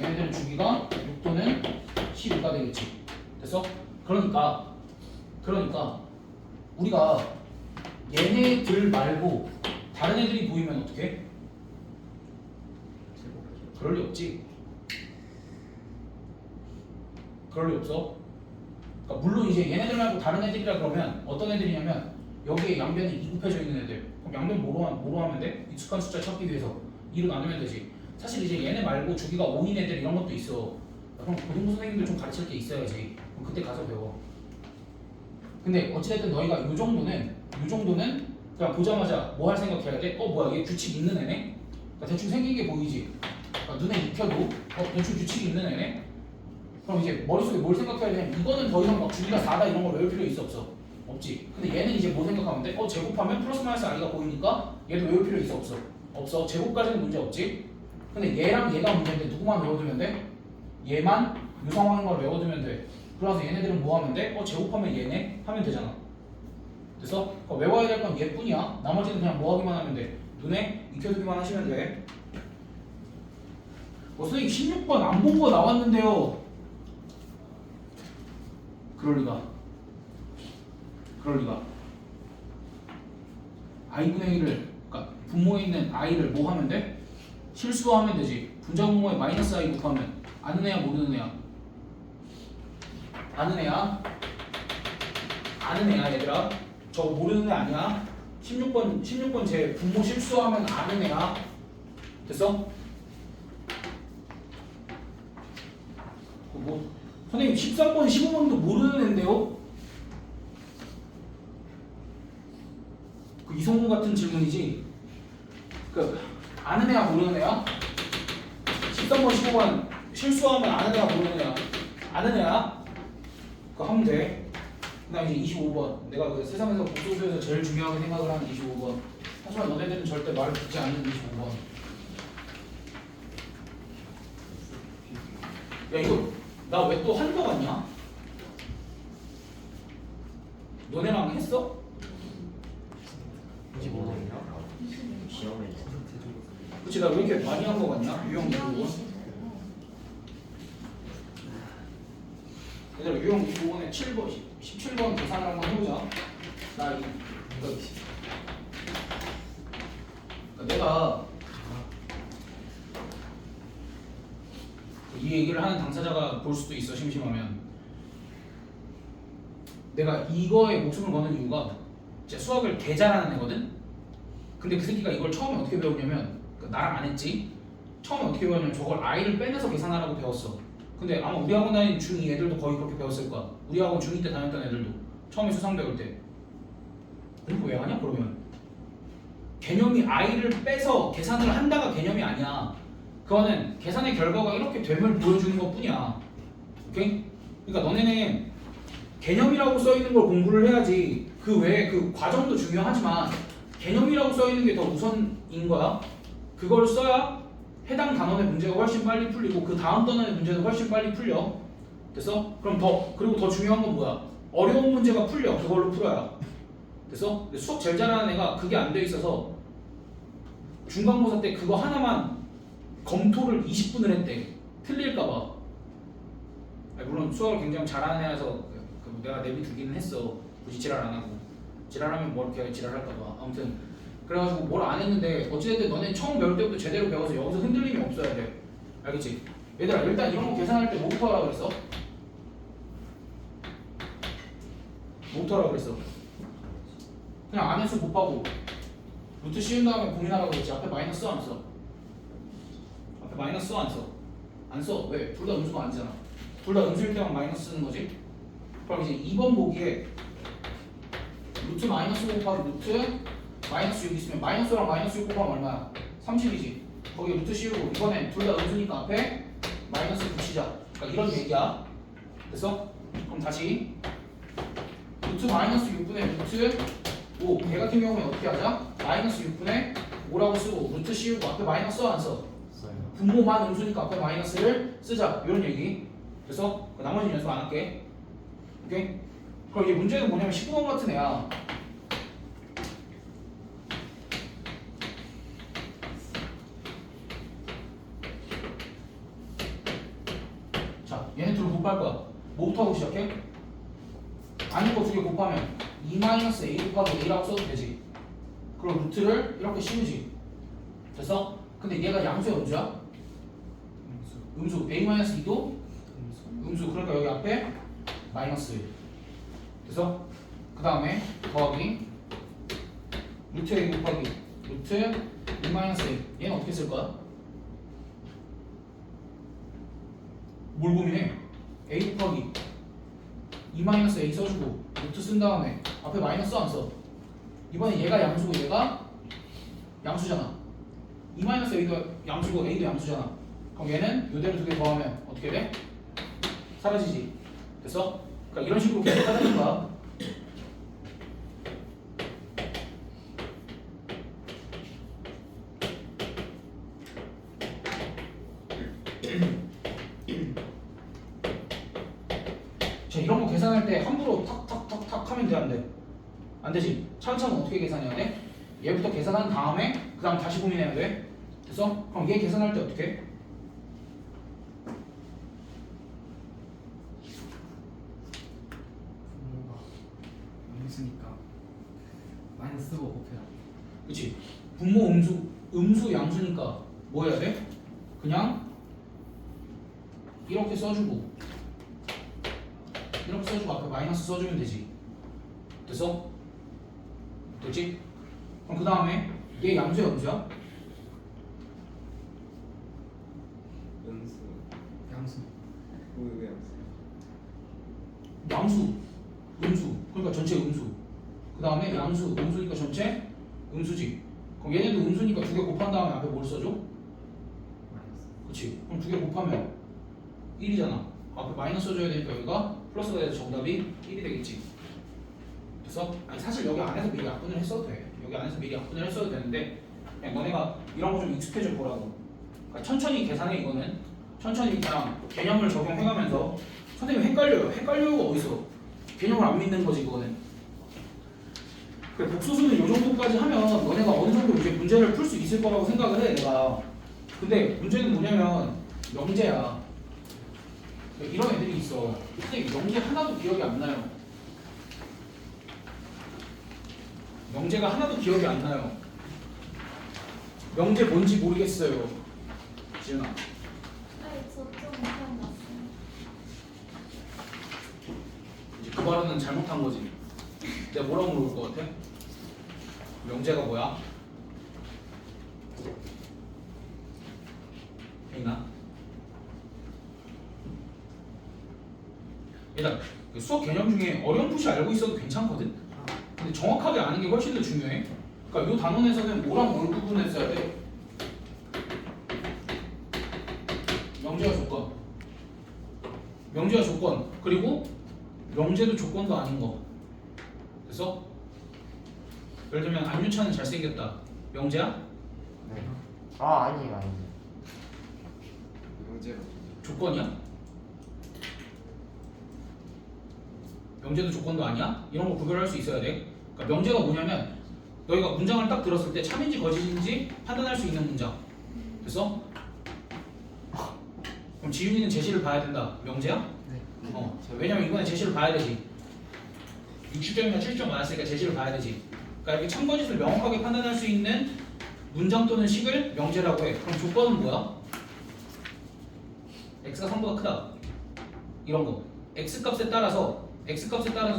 얘네들은 주기가 6 또는 12가 되겠지. 됐어? 그러니까 우리가 얘네들 말고 다른 애들이 보이면 어떻게 해? 그럴 리 없지. 그럴 리 없어. 그러니까 물론 이제 얘네들 말고 다른 애들이라 그러면 어떤 애들이냐면 여기에 양변이 2 곱해져 있는 애들. 그럼 양변 뭐로 하면 돼? 익숙한 숫자 찾기 위해서 2로 나누면 되지. 사실 이제 얘네 말고 주기가 5인 애들 이런 것도 있어. 그럼 고등부 선생님들 좀 가르칠 게 있어야지. 그럼 그때 가서 배워. 근데 어찌됐든 너희가 요 정도는 그냥 보자마자 뭐 할 생각해야 돼? 뭐야 얘 규칙 있는 애네? 그러니까 대충 생긴 게 보이지? 그러니까 눈에 익혀도 대충 규칙이 있는 애네? 그럼 이제 머릿속에 뭘 생각해야 되냐면 이거는 더 이상 막 주기가 4다 이런 걸 외울 필요 있어 없어? 없지. 근데 얘는 이제 뭐 생각하면 돼? 제곱하면 플러스 마이너스 i가 보이니까 얘도 외울 필요 있어 없어? 없어. 제곱까지는 문제 없지. 근데 얘랑 얘가 문제인데 누구만 외워두면 돼? 얘만 유상황인 걸 외워두면 돼. 그래서 얘네들은 뭐 하면 돼? 제곱하면 얘네 하면 되잖아. 그래서 외워야 될 건 얘뿐이야. 나머지는 그냥 뭐 하기만 하면 돼. 눈에 익혀두기만 하시면 돼. 선생님 16번 안 본 거 나왔는데요. 그럴 리가. i분의 1을 그러니까 분모에 있는 i를 뭐 하면 돼? 실수하면 되지. 분자분모에 마이너스 i 곱하면 아는 애야 모르는 애야? 아는 애야 얘들아. 저거 모르는 애 아니야. 16번 제 분모 실수하면 아는 애야. 됐어? 뭐 선생님 13번 15번도 모르는 애인데요? 그 이성훈 같은 질문이지. 그 아는 애야 모르는 애야? 13번 15번 실수하면 아는 애야 모르는 애야? 아는 애야? 그거 하면 돼. 그다음 이제 25번 내가 그 세상에서 복소수에서 제일 중요하게 생각을 하는 25번. 하지만 너네들은 절대 말을 듣지 않는 25번. 야 이거 나 왜 또 한 거 같냐? 너네랑 했어? 25년이요? 시험에 그치 나 왜 이렇게 많이 한 거 같냐? 유형 25번. 얘들아 유형 25번에 7번 17번 계산을 한번 해보자. 그러니까 내가 이 얘기를 하는 당사자가 볼 수도 있어. 심심하면 내가 이거에 목숨을 거는 이유가 진짜 수학을 개 잘하는 애거든. 근데 그 새끼가 이걸 처음에 어떻게 배웠냐면 나랑 안 했지. 처음에 어떻게 배웠냐면 저걸 i를 빼내서 계산하라고 배웠어. 근데 아마 우리 학원 다니는 중2 애들도 거의 그렇게 배웠을 거야. 우리 학원 중2 때 다녔던 애들도 처음에 수상 배울 때. 그리고 왜 하냐 그러면 개념이 i를 빼서 계산을 한다가 개념이 아니야. 그거는 계산의 결과가 이렇게 됨을 보여주는 것 뿐이야. 오케이? 그러니까 너네는 개념이라고 써있는 걸 공부를 해야지. 그 외에 그 과정도 중요하지만 개념이라고 써있는 게 더 우선인 거야. 그걸 써야 해당 단원의 문제가 훨씬 빨리 풀리고 그 다음 단원의 문제도 훨씬 빨리 풀려. 됐어? 그럼 그리고 더 중요한 건 뭐야? 어려운 문제가 풀려. 그걸로 풀어야. 됐어? 근데 수학 제일 잘하는 애가 그게 안 돼 있어서 중간고사 때 그거 하나만 검토를 20분을 했대. 틀릴까봐. 물론 수학을 굉장히 잘하는 애라서 내가 내비 두기는 했어. 굳이 지랄 안 하고. 지랄하면 뭐 이렇게 지랄할까봐. 아무튼 그래가지고 뭘 안 했는데 어찌됐든 너네 처음 배울 때부터 제대로 배워서 여기서 흔들림이 없어야 돼. 알겠지? 얘들아 일단 이런 거 계산할 때 뭐부터 하라 그랬어? 뭐부터 하라 그랬어? 그냥 안에서 곱하고 루트 씌운 다음에 고민하라고 그랬지. 앞에 마이너스 써 안 써? 앞에 마이너스 써 안 써? 안 써. 왜? 둘 다 음수가 아니잖아. 둘 다 음수일 때만 마이너스 쓰는 거지. 그럼 이제 2번 보기에 루트 마이너스 곱하기 루트 마이너스 6 있으면 마이너스랑 마이너스 6 곱하면 얼마야? 30이지. 거기 루트 씌우고 이번엔 둘 다 음수니까 앞에 마이너스 붙이자. 그러니까 이런 얘기야. 됐어? 그럼 다시 루트 마이너스 6분의 루트 5. 얘 같은 경우는 어떻게 하자? 마이너스 6분의 5라고 쓰고 루트 씌우고 앞에 마이너스 써 안 써? 써요. 분모만 음수니까 앞에 마이너스를 쓰자. 이런 얘기. 그래서 나머지 연습 안 할게. 오케이? 그럼 이제 문제는 뭐냐면 19번 같은 애야. 자, 얘네 둘을 곱할 거야. 뭐부터 하고 시작해? 아닌 거 두 개 곱하면 2-a 곱하기 a라고 써도 되지. 그럼 루트를 이렇게 씌우지. 됐어? 근데 얘가 양수야 음수야? 음수. a-2도 음수. 그러니까 여기 앞에 마이너스. 됐어? 그 다음에 더하기 루트 a 곱하기 루트 2-a. 얘는 어떻게 쓸 거야? 뭘 고민해? a 곱하기 2-a 써주고 루트 쓴 다음에 앞에 마이너스 안 써. 이번에 얘가 양수고 얘가 양수잖아. 2-a도 양수고 a도 양수잖아. 그럼 얘는 요대로 두 개 더하면 어떻게 돼? 사라지지. 됐어? 그러니까 이런 식으로 계속 하는 거야. 자, 이런 거 계산할 때 함부로 탁탁탁탁 하면 돼, 안 돼? 안 되지. 차근차근 어떻게 계산해야 돼? 얘부터 계산한 다음에 그 다음 다시 고민해야 돼. 됐어? 그럼 얘 계산할 때 어떻게 해? 분모가 음수니까 마이너스 쓰고 곱해야 돼. 그치? 분모 음수 양수니까 뭐 해야 돼? 그냥 이렇게 써주고 앞에 마이너스 써주면 되지. 됐어? 됐지? 그럼 그 다음에 얘 양수야 음수야? 음수. 양수. 왜 양수? 양수 음수. 그러니까 전체 음수. 그 다음에 양수 음수니까 전체 음수지. 그럼 얘네도 음수니까 두 개 곱한 다음에 앞에 뭘 써줘? 마이너스. 그치? 그럼 두 개 곱하면 1이잖아. 앞에 마이너스 써줘야 되니까 여기가 플러스가 돼서 정답이 1이 되겠지. 됐어? 아니 사실 여기 안에서 미리 약분을 했어도 돼. 여기 안에서 미리 약분을 했어도 되는데 그냥 너네가 이런 거 좀 익숙해져 보라고. 그러니까 천천히 계산해. 이거는 천천히 그냥 개념을 적용해가면서. 선생님 헷갈려요가 어디서? 개념을 안 믿는 거지 그거는. 그래, 복소수는 이 정도까지 하면 너네가 어느 정도 이제 문제를 풀 수 있을 거라고 생각을 해 내가. 근데 문제는 뭐냐면 영재야. 이런 애들이 있어. 선생님 영재 하나도 기억이 안 나요. 영재가 하나도 기억이 안 나요. 영재 뭔지 모르겠어요. 지은아. 아니 저좀 기억났어요. 이제 그 발언은 잘못한 거지. 내가 뭐라고 물어볼 것 같아? 영재가 뭐야? 혜인아? 일단 그 수학 개념 중에 어렴풋이 알고 있어도 괜찮거든? 근데 정확하게 아는 게 훨씬 더 중요해. 그러니까 이 단원에서는 뭐랑 뭘 구분했어야 돼? 명제와 조건. 명제와 조건. 그리고 명제도 조건도 아닌 거. 됐어? 예를 들면 안유찬은 잘생겼다. 명제야? 네. 아 아니에요. 영재가. 조건이야? 명제도 조건도 아니야? 이런 거 구별할 수 있어야 돼. 그러니까 명제가 뭐냐면 너희가 문장을 딱 들었을 때 참인지 거짓인지 판단할 수 있는 문장. 됐어? 그럼 지윤이는 제시를 봐야 된다. 명제야? 네. 왜냐면 이번에 제시를 봐야 되지. 60점이나 70점 많았으니까 제시를 봐야 되지. 그러니까 이렇게 참거짓을 명확하게 판단할 수 있는 문장 또는 식을 명제라고 해. 그럼 조건은 뭐야? x가 3보다 크다. 이런 거. x값에 따라서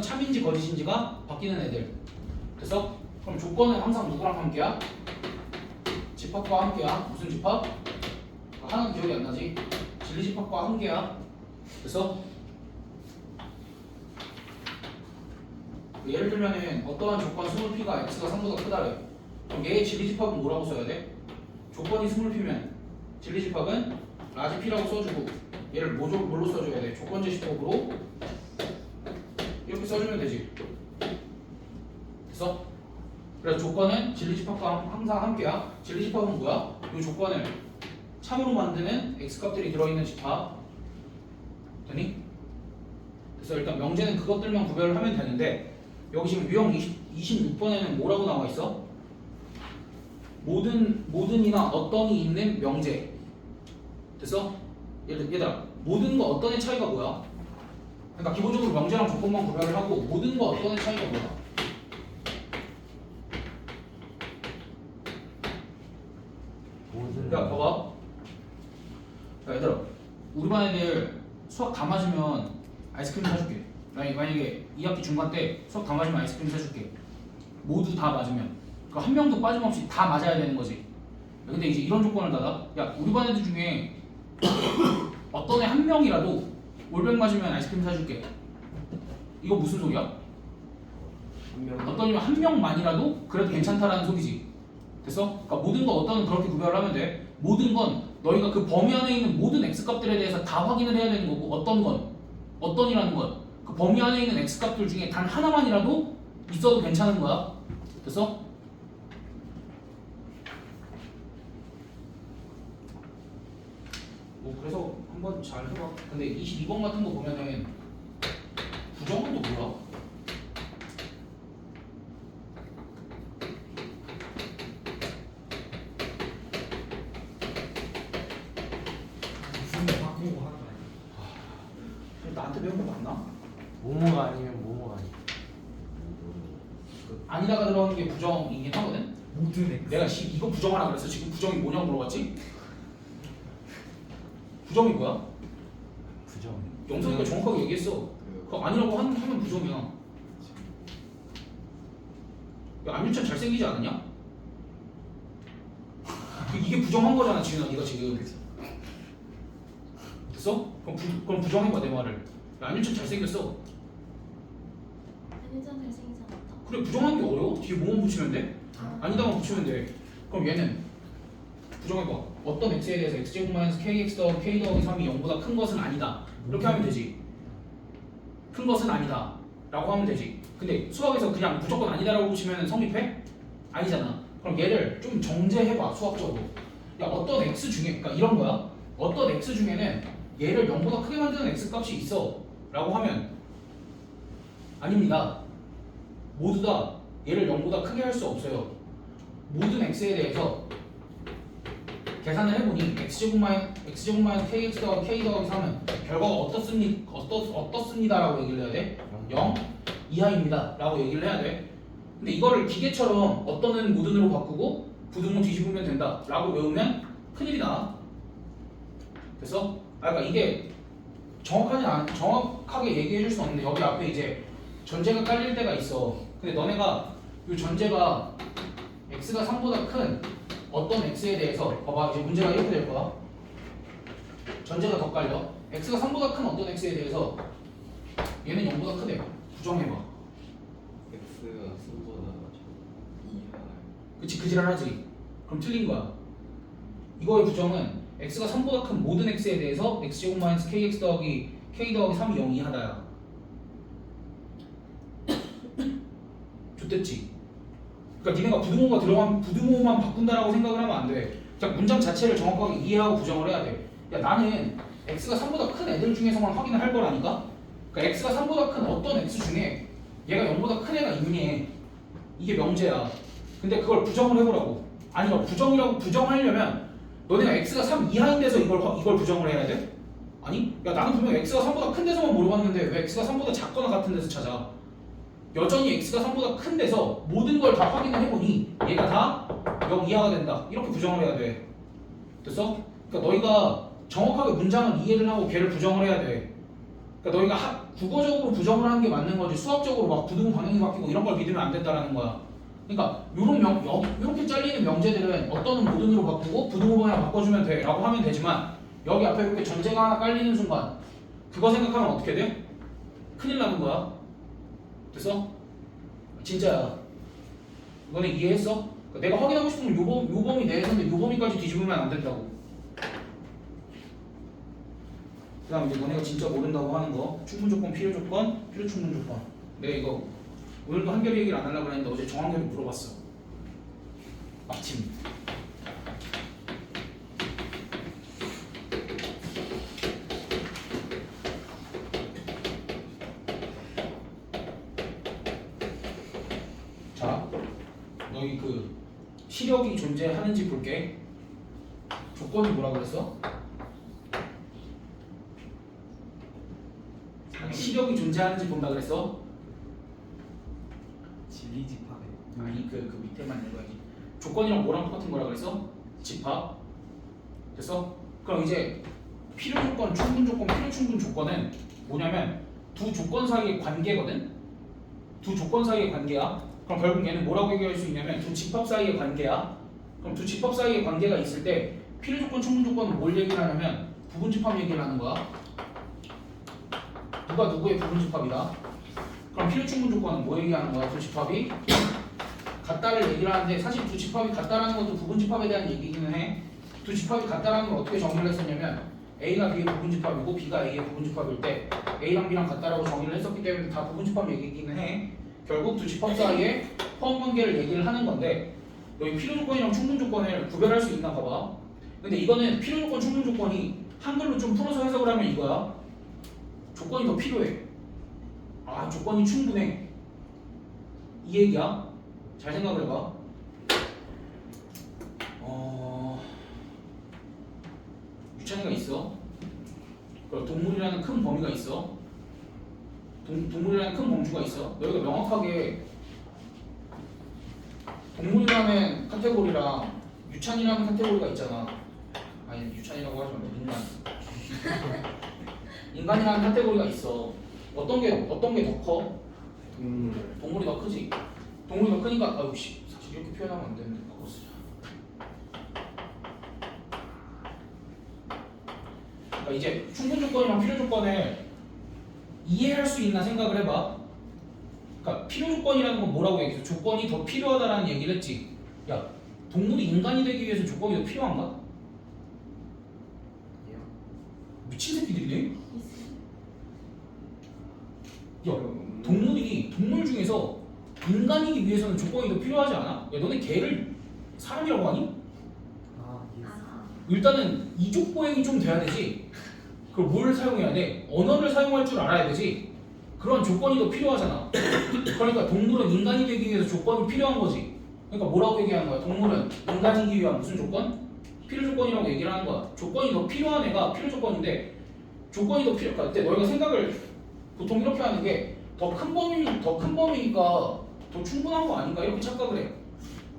참인지 거짓인지가 바뀌는 애들. 됐어? 그럼 조건은 항상 누구랑 함께야? 집합과 함께야. 무슨 집합? 하나는 기억이 안 나지? 진리집합과 함께야. 됐어? 예를 들면은 어떠한 조건 20P가 x가 3보다 크다래. 그럼 얘의 진리집합은 뭐라고 써야 돼? 조건이 20P면 진리집합은 라지 P라고 써주고 얘를 뭘로 써줘야 돼? 조건제시법으로 이렇게 써주면 되지. 됐어? 그래서 조건은 진리집합과 항상 함께야. 진리집합은 뭐야? 이 조건을 참으로 만드는 x값들이 들어있는 집합. 되니? 그래서 일단 명제는 그것들만 구별을 하면 되는데 여기 지금 유형 26번에는 뭐라고 나와 있어? 모든이나 어떤이 있는 명제. 됐어? 얘들아 모든 거 어떤의 차이가 뭐야? 그러니까 기본적으로 명제랑 조건만 구별을 하고 모든 거 어떤의 차이가 뭐야? 모든 야 봐봐. 야 얘들아 우리 반 애들 수학 다 맞으면 아이스크림 사줄게. 만약에 2학기 중간 때 수학 다 맞으면 아이스크림 사줄게. 모두 다 맞으면. 그러니까 한 명도 빠짐없이 다 맞아야 되는 거지. 근데 이제 이런 조건을 닫아. 야 우리 반 애들 중에 어떤 애 한 명이라도 올백 맞으면 아이스크림 사줄게. 이거 무슨 소리야? 어떤 애면 한 명만이라도 그래도 괜찮다라는 소리지. 됐어? 그러니까 모든 거 어떤 그렇게 구별을 하면 돼. 모든 건 너희가 그 범위 안에 있는 모든 x 값들에 대해서 다 확인을 해야 되는 거고 어떤 건 어떤이라는 건 그 범위 안에 있는 x 값들 중에 단 하나만이라도 있어도 괜찮은 거야. 됐어? 뭐 그래서 한번 잘 해봐. 근데 22번 같은 거 보면은 부정은 또 뭐야? 무슨 바꾸고 하는 거 아니야? 나한테 배운 거 맞나? 모모가 아니면 모모가 아니야. 아니다가 들어가는 게 부정이긴 하거든? 모든 X. 내가 이거 부정하라 그랬어. 지금 부정이 뭐냐고 물어봤지? 부정이 뭐야? 부정. 영석이가 정확하게 얘기했어. 그거 아니라고 하면 부정이야. 야, 안유찬 잘생기지 않았냐? 이게 부정한 거잖아, 지훈아. 네가 지금. 됐어? 그럼 부정해봐 내 말을. 야, 안유찬 잘생겼어. 안유찬 잘생기지 않았다. 그래 부정하는 게 어려워? 뒤에 뭐만 붙이면 돼? 아니다만 붙이면 돼. 그럼 얘는 부정해봐. 어떤 x에 대해서 x제곱 마이너스 kx 더하기 k 더하기 3이 0보다 큰 것은 아니다. 이렇게 하면 되지. 큰 것은 아니다 라고 하면 되지. 근데 수학에서 그냥 무조건 아니다라고 붙이면 성립해? 아니잖아. 그럼 얘를 좀 정제해봐 수학적으로. 야 어떤 x 중에 그러니까 이런 거야. 어떤 x 중에는 얘를 0보다 크게 만드는 x 값이 있어 라고 하면 아닙니다. 모두 다 얘를 0보다 크게 할 수 없어요. 모든 x에 대해서 계산을 해보니 x제곱 마이너스 kx 더하기 k 더하기 3은 결과가 어떻습니다 라고 얘기를 해야 돼? 0 이하입니다 라고 얘기를 해야 돼. 근데 이거를 기계처럼 어떤은 모든으로 바꾸고 부등호 뒤집으면 된다 라고 외우면 큰일이 나. 됐어? 그러니까 이게 정확하게 얘기해 줄 수 없는데 여기 앞에 이제 전제가 깔릴 때가 있어. 근데 너네가 이 전제가 x가 3보다 큰 어떤 x에 대해서 봐봐 이제 문제가 이렇게 될 거야. 전제가 더 깔려. x가 3보다 큰 어떤 x에 대해서 얘는 0보다 크대. 부정해봐. X가 3보다 이하. 그치 그 지랄하지. 그럼 틀린 거야. 이거의 부정은 x가 3보다 큰 모든 x에 대해서 x제곱 마이너스 kx 더하기 k 더하기 3이 0 이하다야. 좋댔지. 그러니까 니네가 부등호가 들어가면 부등호만 바꾼다라고 생각을 하면 안 돼. 그냥 문장 자체를 정확하게 이해하고 부정을 해야 돼. 야 나는 x가 3보다 큰 애들 중에서만 확인을 할 거라니까. 그러니까 x가 3보다 큰 어떤 x 중에 얘가 0보다 큰 애가 있니? 이게 명제야. 근데 그걸 부정을 해보라고. 아니 부정이라고 부정하려면 너네가 x가 3 이하인 데서 이걸 부정을 해야 돼? 아니? 야 나는 분명 x가 3보다 큰 데서만 물어봤는데 왜 x가 3보다 작거나 같은 데서 찾아? 여전히 x가 3보다 큰 데서 모든 걸 다 확인을 해보니 얘가 다 0 이하가 된다. 이렇게 부정을 해야 돼. 됐어? 그러니까 너희가 정확하게 문장을 이해를 하고 걔를 부정을 해야 돼. 그러니까 너희가 국어적으로 부정을 하는 게 맞는 거지 수학적으로 막 부등 방향이 바뀌고 이런 걸 믿으면 안 된다라는 거야. 그러니까 이렇게 잘리는 명제들은 어떤 모든으로 바꾸고 부등호 방향 바꿔주면 돼 라고 하면 되지만 여기 앞에 이렇게 전제가 하나 깔리는 순간 그거 생각하면 어떻게 돼? 큰일 나는 거야. 됐어? 진짜야. 너네 이해했어? 그러니까 내가 확인하고 싶으면 요 범위 내에서인데 요 범위까지 뒤집으면 안 된다고. 그 다음 이제 너네가 진짜 모른다고 하는 거 충분조건, 필요조건, 필요충분조건. 내가 이거 오늘도 한결이 얘기를 안 하려고 했는데 어제 정한결이 물어봤어. 마침. 자, 너희 그 시력이 존재하는지 볼게. 조건이 뭐라 그랬어? 시력이 존재하는지 본다 그랬어? 진리 집합에. 아니 그 밑에만 읽어야지. 조건이랑 뭐랑 똑같은 거라 그랬어? 집합. 됐어? 그럼 이제 필요 조건, 충분 조건, 필요 충분 조건은 뭐냐면 두 조건 사이의 관계거든. 두 조건 사이의 관계야. 그럼 결국 얘는 뭐라고 얘기할 수 있냐면 두 집합 사이의 관계야. 그럼 두 집합 사이의 관계가 있을 때 필요 조건, 충분 조건은 뭘 얘기를 하냐면 부분 집합 얘기를 하는 거야. 누가 누구의 부분 집합이다. 그럼 필요 충분 조건은 뭐 얘기하는 거야? 두 집합이 같다를 얘기를 하는데 사실 두 집합이 같다라는 것도 부분 집합에 대한 얘기기는 해. 두 집합이 같다라는 걸 어떻게 정의를 했었냐면 A가 B의 부분 집합이고 B가 A의 부분 집합일 때 A랑 B랑 같다라고 정의를 했었기 때문에 다 부분 집합 얘기기는 해. 결국 두 집합 사이의 포함 관계를 얘기를 하는 건데 여기 필요 조건이랑 충분 조건을 구별할 수 있나 봐봐. 근데 이거는 필요 조건, 충분 조건이 한글로 좀 풀어서 해석을 하면 이거야. 조건이 더 필요해. 아, 조건이 충분해. 이 얘기야. 잘 생각을 해봐. 유찬이가 있어. 그리고 동물이라는 큰 범위가 있어. 동물이라는 큰 범주가 있어. 너희가 명확하게 동물이라는 카테고리랑 유찬이라는 카테고리가 있잖아. 아니 유찬이라고 하지 말고 인간. 인간이라는 카테고리가 있어. 어떤 게 더 커? 동물이 더 크지. 동물이 더 크니까 아유 씨 사실 이렇게 표현하면 안 되는데 바꿔 쓰자. 그러니까 이제 충분 조건이랑 필요 조건을 이해할 수 있나 생각을 해봐. 그러니까 필요 조건이라는 건 뭐라고 얘기했어? 조건이 더 필요하다라는 얘기를 했지. 야, 동물이 인간이 되기 위해서 조건이 더 필요한가? 미친 새끼들이네. 야, 동물 중에서 인간이기 위해서는 조건이 더 필요하지 않아? 야, 너네 개를 사람이라고 하니? 아, 예스. 일단은 이족 보행이 좀 돼야 되지. 그걸 뭘 사용해야 돼? 언어를 사용할 줄 알아야 되지. 그런 조건이 더 필요하잖아. 그러니까 동물은 인간이 되기 위해서 조건이 필요한 거지. 그러니까 뭐라고 얘기하는 거야? 동물은 인간이기 위한 무슨 조건? 필요 조건이라고 얘기를 하는 거야. 조건이 더 필요한 애가 필요 조건인데 조건이 더 필요. 그러니까 너희가 생각을 보통 이렇게 하는 게 더 큰 범위니까 더 충분한 거 아닌가 이렇게 착각을 해.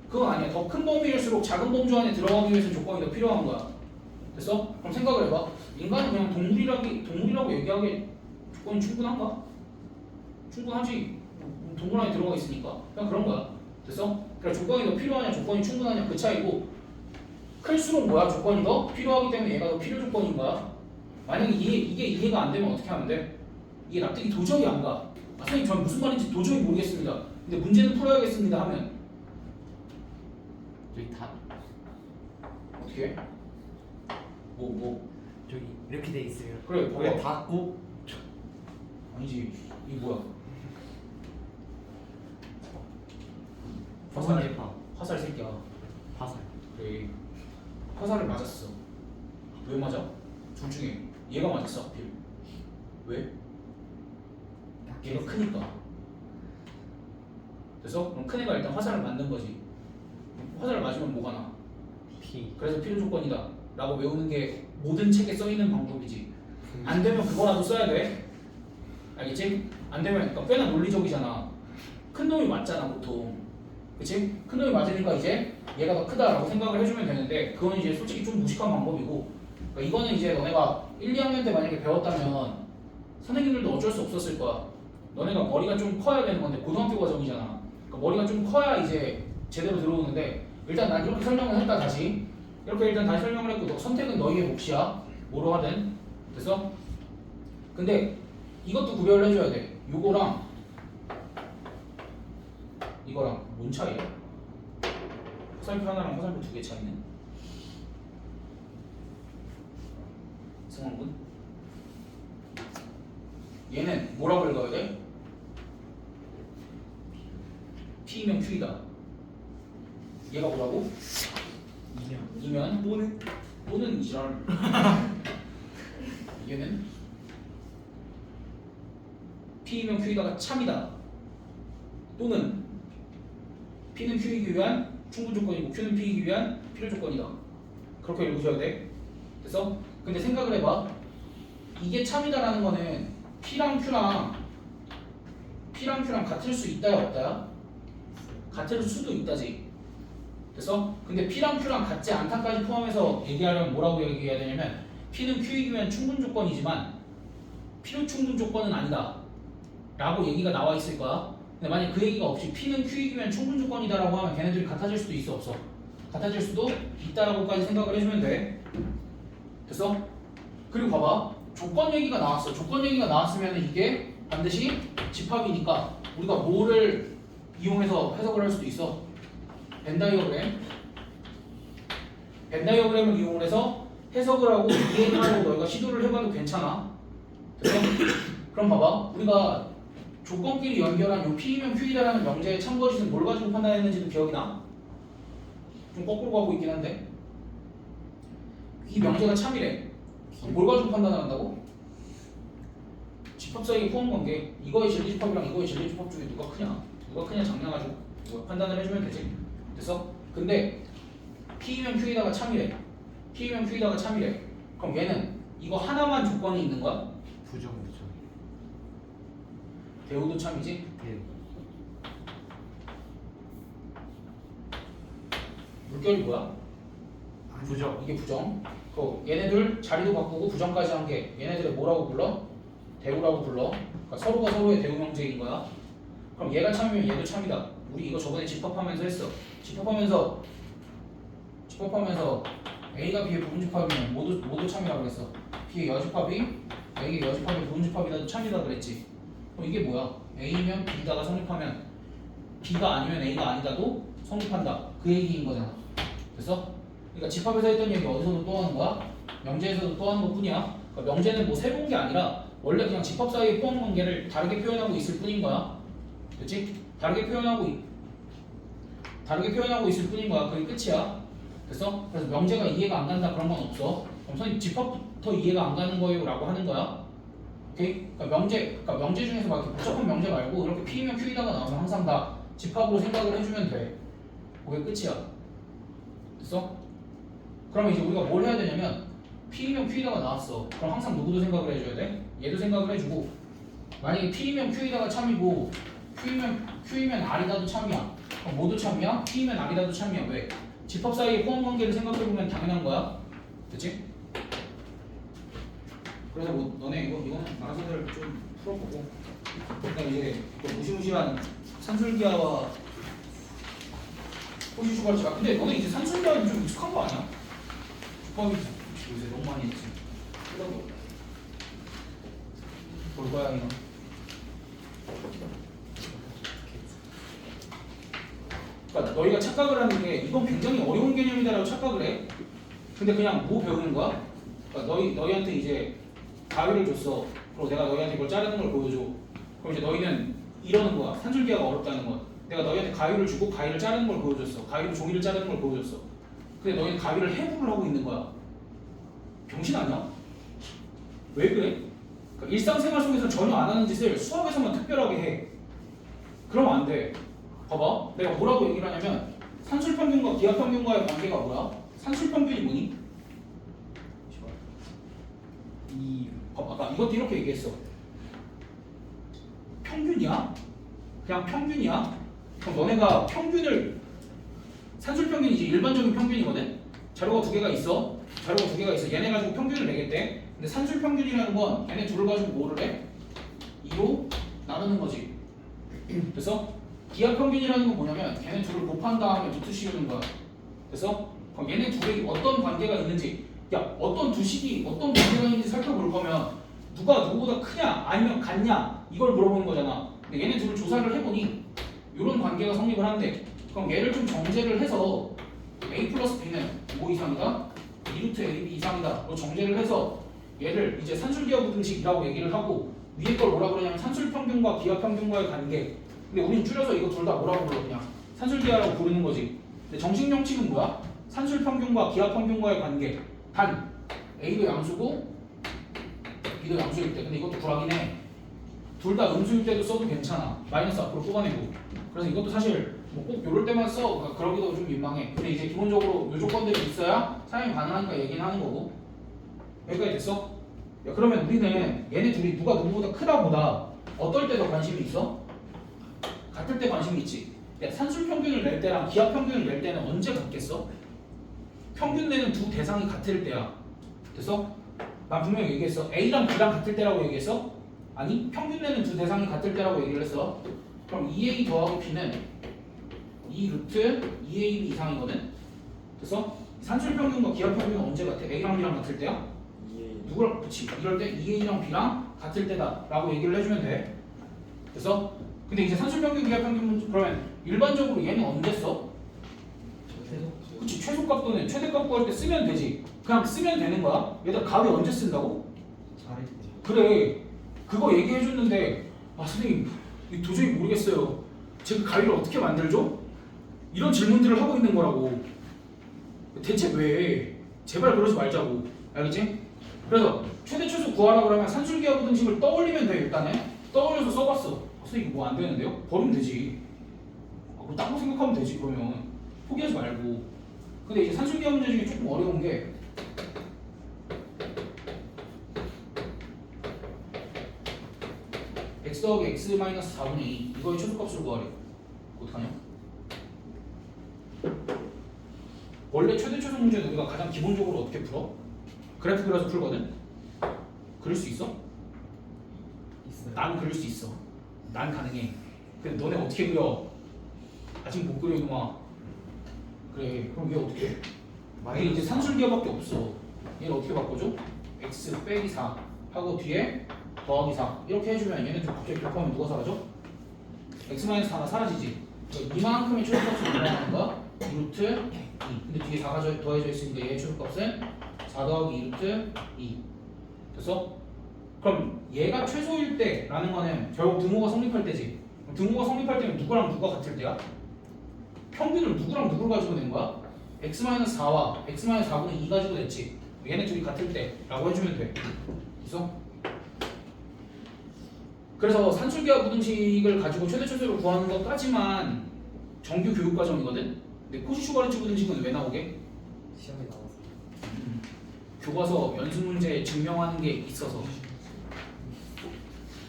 그건 아니야. 더 큰 범위일수록 작은 범주 안에 들어가기 위해서 조건이 더 필요한 거야. 됐어? 그럼 생각을 해봐. 인간은 그냥 동물이라고 얘기하기에 조건이 충분한가? 충분하지. 동물 안에 들어가 있으니까 그냥 그런 거야. 됐어? 그러니까 조건이 더 필요하냐 조건이 충분하냐 그 차이고 클수록 뭐야? 조건이 더 필요하기 때문에 얘가 더 필요 조건인 거야. 만약에 이게 이해가 안 되면 어떻게 하면 돼? 이게 납득이 도저히 안 가. 아, 선생님 전 무슨 말인지 도저히 모르겠습니다. 근데 문제는 풀어야겠습니다 하면 저기 다 어떻게 해? 뭐 저기 이렇게 돼 있어요. 그래 거기에 봐봐. 닫고 아니지 이게 뭐야? 부분 집합 화살 새끼야. 화살. 그래 화살을 맞았어. 왜 맞아? 둘 중에 얘가 맞았어 하필. 왜? 얘가 크니까. 그래서 그럼 큰 애가 일단 화살을 맞는 거지. 화살을 맞으면 뭐가 나? 피. 그래서 필요 조건이다 라고 외우는 게 모든 책에 써있는 방법이지. 안 되면 그거라도 써야 돼. 알겠지? 안 되면 그러니까 꽤나 논리적이잖아. 큰 놈이 맞잖아 보통. 그치? 큰 놈이 맞으니까 이제 얘가 더 크다라고 생각을 해주면 되는데 그건 이제 솔직히 좀 무식한 방법이고 그러니까 이거는 이제 너네가 1, 2학년 때 만약에 배웠다면 선생님들도 어쩔 수 없었을 거야. 너네가 머리가 좀 커야 되는 건데 고등학교 과정이잖아. 그러니까 머리가 좀 커야 이제 제대로 들어오는데 일단 난 이렇게 설명을 했다 다시. 이렇게 일단 다시 설명을 했고 선택은 너희의 몫이야. 뭐로 하든. 됐어? 근데 이것도 구별을 해줘야 돼. 요거랑 이거랑 뭔 차이야? 화살표 하나랑 화살표 두 개 차이는? 승원군? 얘는 뭐라고 읽어야 돼? P면 Q이다. 얘가 뭐라고? 이면 또는 이런 얘는 P면 Q이다가 참이다. 또는 P는 Q이기 위한 충분 조건이고 Q는 P이기 위한 필요 조건이다. 그렇게 읽으셔야 돼. 됐어? 근데 생각을 해봐. 이게 참이다라는 거는 P랑 Q랑 같을 수 있다야 없다야? 같을 수도 있다지. 됐어? 근데 P랑 Q랑 같지 않다까지 포함해서 얘기하려면 뭐라고 얘기해야 되냐면 P는 Q이기 위한 충분 조건이지만 필요 충분 조건은 아니다 라고 얘기가 나와 있을 거야. 근데 만약 그 얘기가 없이 P는 Q이기 위한 충분 조건이다 라고 하면 걔네들이 같아질 수도 있어 없어? 같아질 수도 있다라고까지 생각을 해주면 돼. 됐어? 그리고 봐봐. 조건 얘기가 나왔어. 조건 얘기가 나왔으면 이게 반드시 집합이니까 우리가 뭐를 이용해서 해석을 할 수도 있어. 벤다이어그램을 이용을 해서 해석을 하고 이해를 하고 너희가 시도를 해봐도 괜찮아. 됐어? 그럼 봐봐. 우리가 조건끼리 연결한 요 P이면 Q이다라는 명제의 참거짓은 뭘 가지고 판단했는지도 기억이 나? 좀 거꾸로 가고 있긴 한데 이 명제가 참이래. 뭘 가지고 판단을 한다고? 집합 사이의 포함관계. 이거의 진리집합이랑 이거의 진리집합 중에 누가 크냐 작냐가지고 이거 판단을 해주면 되지. 됐어? 근데 P이면 Q이다가 참이래. 그럼 얘는 이거 하나만 조건이 있는 거야? 부정. 대우도 참이지? 네. 물결이 뭐야? 부정. 이게 부정. 얘네들 자리도 바꾸고 부정까지 한 게 얘네들의 뭐라고 불러? 대우라고 불러. 그러니까 서로가 서로의 대우 명제인 거야. 그럼 얘가 참이면 얘도 참이다. 우리 이거 저번에 집합하면서 했어. 집합하면서 A가 B의 부분집합이면 모두 참이라고 그랬어. B의 여집합이 A의 여집합의 부분집합이라도 참이다 그랬지. 그럼 이게 뭐야? A면 B다가 성립하면 B가 아니면 A가 아니다도 성립한다. 그 얘기인 거잖아. 됐어? 그러니까 집합에서 했던 얘기 어디서도 또 하는 거야? 명제에서도 또 하는 것 뿐이야. 그러니까 명제는 뭐 새로운 게 아니라 원래 그냥 집합 사이의 포함 관계를 다르게 표현하고 있을 뿐인 거야. 됐지? 다르게 표현하고 있을 뿐인 거야. 그게 끝이야. 됐어? 그래서 명제가 이해가 안 간다 그런 건 없어. 그럼 선생님 집합부터 이해가 안 가는 거예요 라고 하는 거야. 오케이? 그러니까 명제 중에서 막 이렇게 복잡한 명제 말고 이렇게 P면 Q이다가 나오면 항상 다 집합으로 생각을 해주면 돼. 그게 끝이야. 됐어? 그러면 이제 우리가 뭘 해야 되냐면 P면 Q이다가 나왔어. 그럼 항상 누구도 생각을 해줘야 돼? 얘도 생각을 해주고 만약에 P면 Q이다가 참이고 Q이면 R이다도 참이야. 그럼 모두 참이야? P면 R이다도 참이야. 왜? 집합 사이의 포함 관계를 생각해보면 당연한 거야. 됐지? 그래서 뭐 너네 이거는 알아서들 좀 풀어보고 그다음 이제 또 무시무시한 산술기하와 호시슈가르치가 근데 너네 이제 산술기하는 좀 익숙한 거 아니야? 주법이 요새 너무 많이 했지. 그러고 볼 거야 이거. 그러니까 너희가 착각을 하는 게 이건 굉장히 어려운 개념이다라고 착각을 해. 근데 그냥 뭐 배우는 거야? 그러니까 너희한테 이제 가위를 줬어. 그리고 내가 너희한테 이걸 자르는 걸 보여줘. 그럼 이제 너희는 이러는 거야. 산술기하가 어렵다는 거야. 내가 너희한테 가위를 주고 가위를 자르는 걸 보여줬어. 가위로 종이를 자르는 걸 보여줬어. 근데 너희는 가위를 해부를 하고 있는 거야. 병신 아니야? 왜 그래? 그러니까 일상생활 속에서 전혀 안 하는 짓을 수학에서만 특별하게 해. 그러면 안 돼. 봐봐. 내가 뭐라고 얘기를 하냐면 산술평균과 기하평균과의 관계가 뭐야? 산술평균이 뭐니? 아까 이것도 이렇게 얘기했어. 평균이야? 그냥 평균이야? 그럼 너네가 평균을 산술평균이 이제 일반적인 평균이거든? 자료가 두 개가 있어. 얘네 가지고 평균을 내겠대. 근데 산술평균이라는 건 얘네 둘을 가지고 뭐를 해? 2로 나누는 거지. 그래서 기하평균이라는 건 뭐냐면 얘네 둘을 곱한 다음에 루트 씌우는 거야. 그래서 그럼 얘네 둘이 어떤 관계가 있는지 어떤 두 식이 어떤 관계가 있는지 살펴볼 거면 누가 누구보다 크냐 아니면 같냐 이걸 물어보는 거잖아. 근데 얘네 둘을 조사를 해보니 이런 관계가 성립을 한대. 그럼 얘를 좀 정제를 해서 a 플러스 b는 5 이상이다 2루트 ab 이상이다 로 정제를 해서 얘를 이제 산술기하 부등식이라고 얘기를 하고 위에 걸 뭐라 그러냐면 산술평균과 기하평균과의 관계. 근데 우린 줄여서 이거 둘 다 뭐라고 불러? 그냥 산술기하라고 부르는 거지. 근데 정식 명칭은 뭐야? 산술평균과 기하평균과의 관계. 단 A도 양수고 B도 양수일 때. 근데 이것도 불확인해. 둘 다 음수일 때도 써도 괜찮아. 마이너스 앞으로 뽑아내고. 그래서 이것도 사실 뭐 꼭 요럴 때만 써. 그러니까 그러기도 좀 민망해. 근데 이제 기본적으로 요 조건들이 있어야 사용이 가능하니까 얘기는 하는 거고. 여기까지 됐어? 야, 그러면 우리는 얘네 둘이 누가 누구보다 크다 보다 어떨 때 더 관심이 있어? 같을 때 관심이 있지. 야, 산술 평균을 낼 때랑 기하 평균을 낼 때는 언제 같겠어? 평균 내는 두 대상이 같을 때야. 됐어? 난 분명히 얘기했어. A랑 B랑 같을 때라고 얘기했어? 아니, 평균 내는 두 대상이 같을 때라고 얘기를 했어. 그럼 2A 더하기 B는 2 루트 2AB 이상이거든? 됐어? 산술 평균과 기하 평균은 언제 같아? A랑 B랑 같을 때야? 누구랑 그치? 이럴 때 2A랑 B랑 같을 때다 라고 얘기를 해주면 돼. 됐어? 근데 이제 산술 평균, 기하 평균 그러면 일반적으로 얘는 언제 써? 그치, 최소값 또는 최대값 구할 때 쓰면 되지. 그냥 쓰면 되는 거야. 얘들 값이 언제 쓴다고? 잘했지. 그래, 그거 얘기해줬는데 아 선생님 이거 도저히 모르겠어요. 제가 가위를 어떻게 만들죠? 이런 질문들을 하고 있는 거라고. 대체 왜? 제발 그러지 말자고. 알겠지? 그래서 최대 최소 구하라 그러면 산술기하 부등식을 떠올리면 돼. 일단은 떠올려서 써봤어. 선생님 이거 뭐 안 되는데요? 버리면 되지. 그거 딴 거 생각하면 되지. 그러면 포기하지 말고. 근데 이제 산술기하 문제 중에 조금 어려운 게 x 더하기 x 마이너스 4분의 2 이거의 최소값을 구하래. 어떡하냐? 원래 최대 최소 문제는 우리가 가장 기본적으로 어떻게 풀어? 그래프 그려서 풀거든? 그릴 수 있어? 있어요. 난 그릴 수 있어. 난 가능해. 근데 너네 어떻게 그려? 아직 못 그려 이놈아. 그래, 그럼 얘 어떻게 해? 얘 이제 산술기하밖에 없어. 얘는 어떻게 바꿔줘? x 빼기 4 하고 뒤에 더하기 4 이렇게 해주면 얘네 좀 갑자기 곱하면 누가 사라져? x 마이너스 4가 사라지지. 그러니까 이만큼의 최소값을 구하는 거 2루트 2. 근데 뒤에 4가 더해져 있으니까 얘의 최소값은 4 더하기 2루트 2. 됐어? 그럼 얘가 최소일 때라는 거는 결국 등호가 성립할 때지. 등호가 성립할 때는 누구랑 누가 같을 때야? 평균을 누구랑 누구를 가지고 낸 거야? x-4와 x-4분의 2 가지고 냈지. 얘네 둘이 같을 때라고 해주면 돼. 됐어? 그래서 산술기하 부등식을 가지고 최대 최소를 구하는 것까지만 정규 교육 과정이거든. 근데 코시-슈바르츠 부등식은 왜 나오게? 시험에 나와서. 교과서 연습 문제에 증명하는 게 있어서.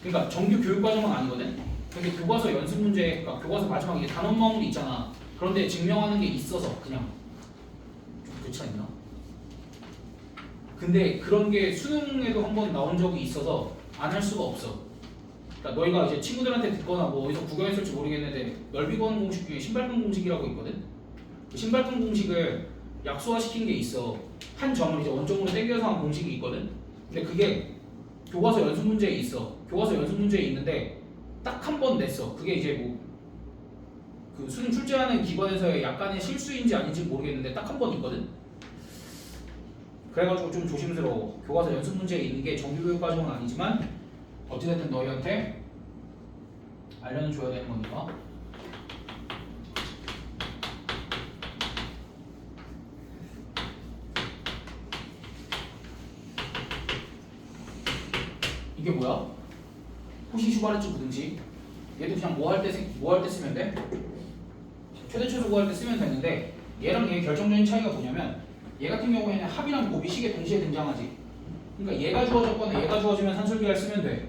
그러니까 정규 교육 과정은 아니거든. 근데 교과서 연습 문제, 그러니까 교과서 마지막에 단원 마무리 있잖아. 그런데 증명하는 게 있어서 그냥 좀 그렇지 않나? 근데 그런 게 수능에도 한번 나온 적이 있어서 안 할 수가 없어. 그러니까 너희가 이제 친구들한테 듣거나 뭐 어디서 구경했을지 모르겠는데 넓이 구하는 공식 중에 신발끈 공식이라고 있거든. 그 신발끈 공식을 약소화시킨 게 있어. 한 점을 이제 원점으로 당겨서 한 공식이 있거든. 근데 그게 교과서 연습 문제에 있어. 교과서 연습 문제에 있는데 딱 한 번 냈어. 그게 이제 뭐 그 수능 출제하는 기관에서의 약간의 실수인지 아닌지 모르겠는데 딱 한 번 있거든. 그래가지고 좀 조심스러워. 교과서 연습 문제에 있는 게 정규교육 과정은 아니지만 어찌됐든 너희한테 알려는 줘야 되는 거니까. 이게 뭐야? 코시-슈바르츠 부등식. 얘도 그냥 뭐 할 때 쓰면 돼? 최대 최소 구할 때 쓰면 되는데 얘랑 얘의 결정적인 차이가 뭐냐면 얘 같은 경우에는 합이랑 곱이 식에 동시에 등장하지. 그러니까 얘가 주어졌거나 얘가 주어지면 산술기하를 쓰면 돼.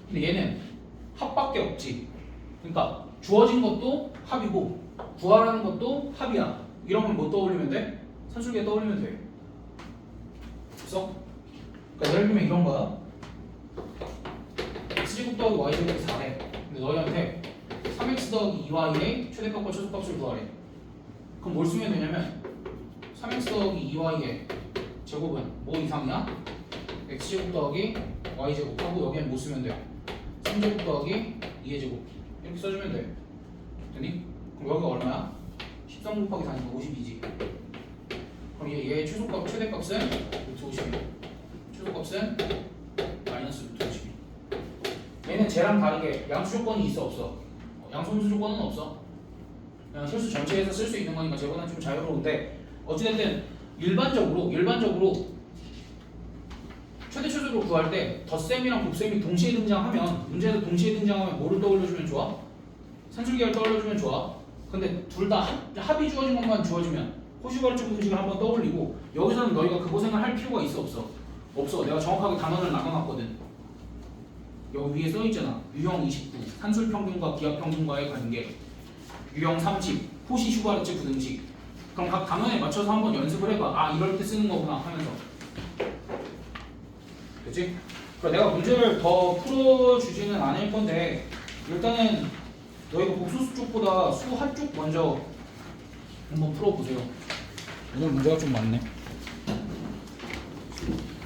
근데 얘는 합밖에 없지. 그러니까 주어진 것도 합이고 구하라는 것도 합이야. 이러면 뭐 떠올리면 돼? 산술기하 떠올리면 돼. 됐어? 그러니까 예를 들면 이런 거야. x제곱 더하기 y제곱이 4래. 근데 너희한테 3x 더하기 2y의 최대값과 최소값을 구하래. 그럼 뭘 쓰면 되냐면 3x 더하기 2y의 제곱은 뭐 이상이야? x제곱 더하기 y제곱 하고 여기엔 뭐 쓰면 돼? 3제곱 더하기 2의 제곱 이렇게 써주면 돼. 됐니? 그럼 여기가 얼마야? 13 곱하기 4니까 52지. 그럼 얘의 최소값, 최대값은 루트 52. 최소값은 마이너스 루트 52. 얘는 쟤랑 다르게 양수 조건이 있어 없어? 양수함수 조건은 없어. 그냥 실수 전체에서 쓸 수 있는 거니까 쟤보다는 좀 자유로운데 어찌됐든 일반적으로 최대 최소로 구할 때 덧셈이랑 곱셈이 동시에 등장하면 문제에서 동시에 등장하면 뭐를 떠올려주면 좋아? 산술계를 떠올려주면 좋아. 근데 둘 다 합이 주어진 것만 주어지면 호시가르치 공식을 한번 떠올리고 여기서는 너희가 그 고생을 할 필요가 있어 없어? 없어. 내가 정확하게 단원을 나눠놨거든. 여기 위에 써있잖아. 유형 29 산술평균과 기하평균과의 관계, 유형 30 호시 슈바르츠 부등식. 그럼 각 단원에 맞춰서 한번 연습을 해봐. 아 이럴 때 쓰는 거구나 하면서. 그치? 그럼 내가 문제를 더 풀어주지는 않을 건데 일단은 너희가 복수수 쪽보다 수합 쪽 먼저 한번 풀어보세요. 오늘 문제가 좀 많네.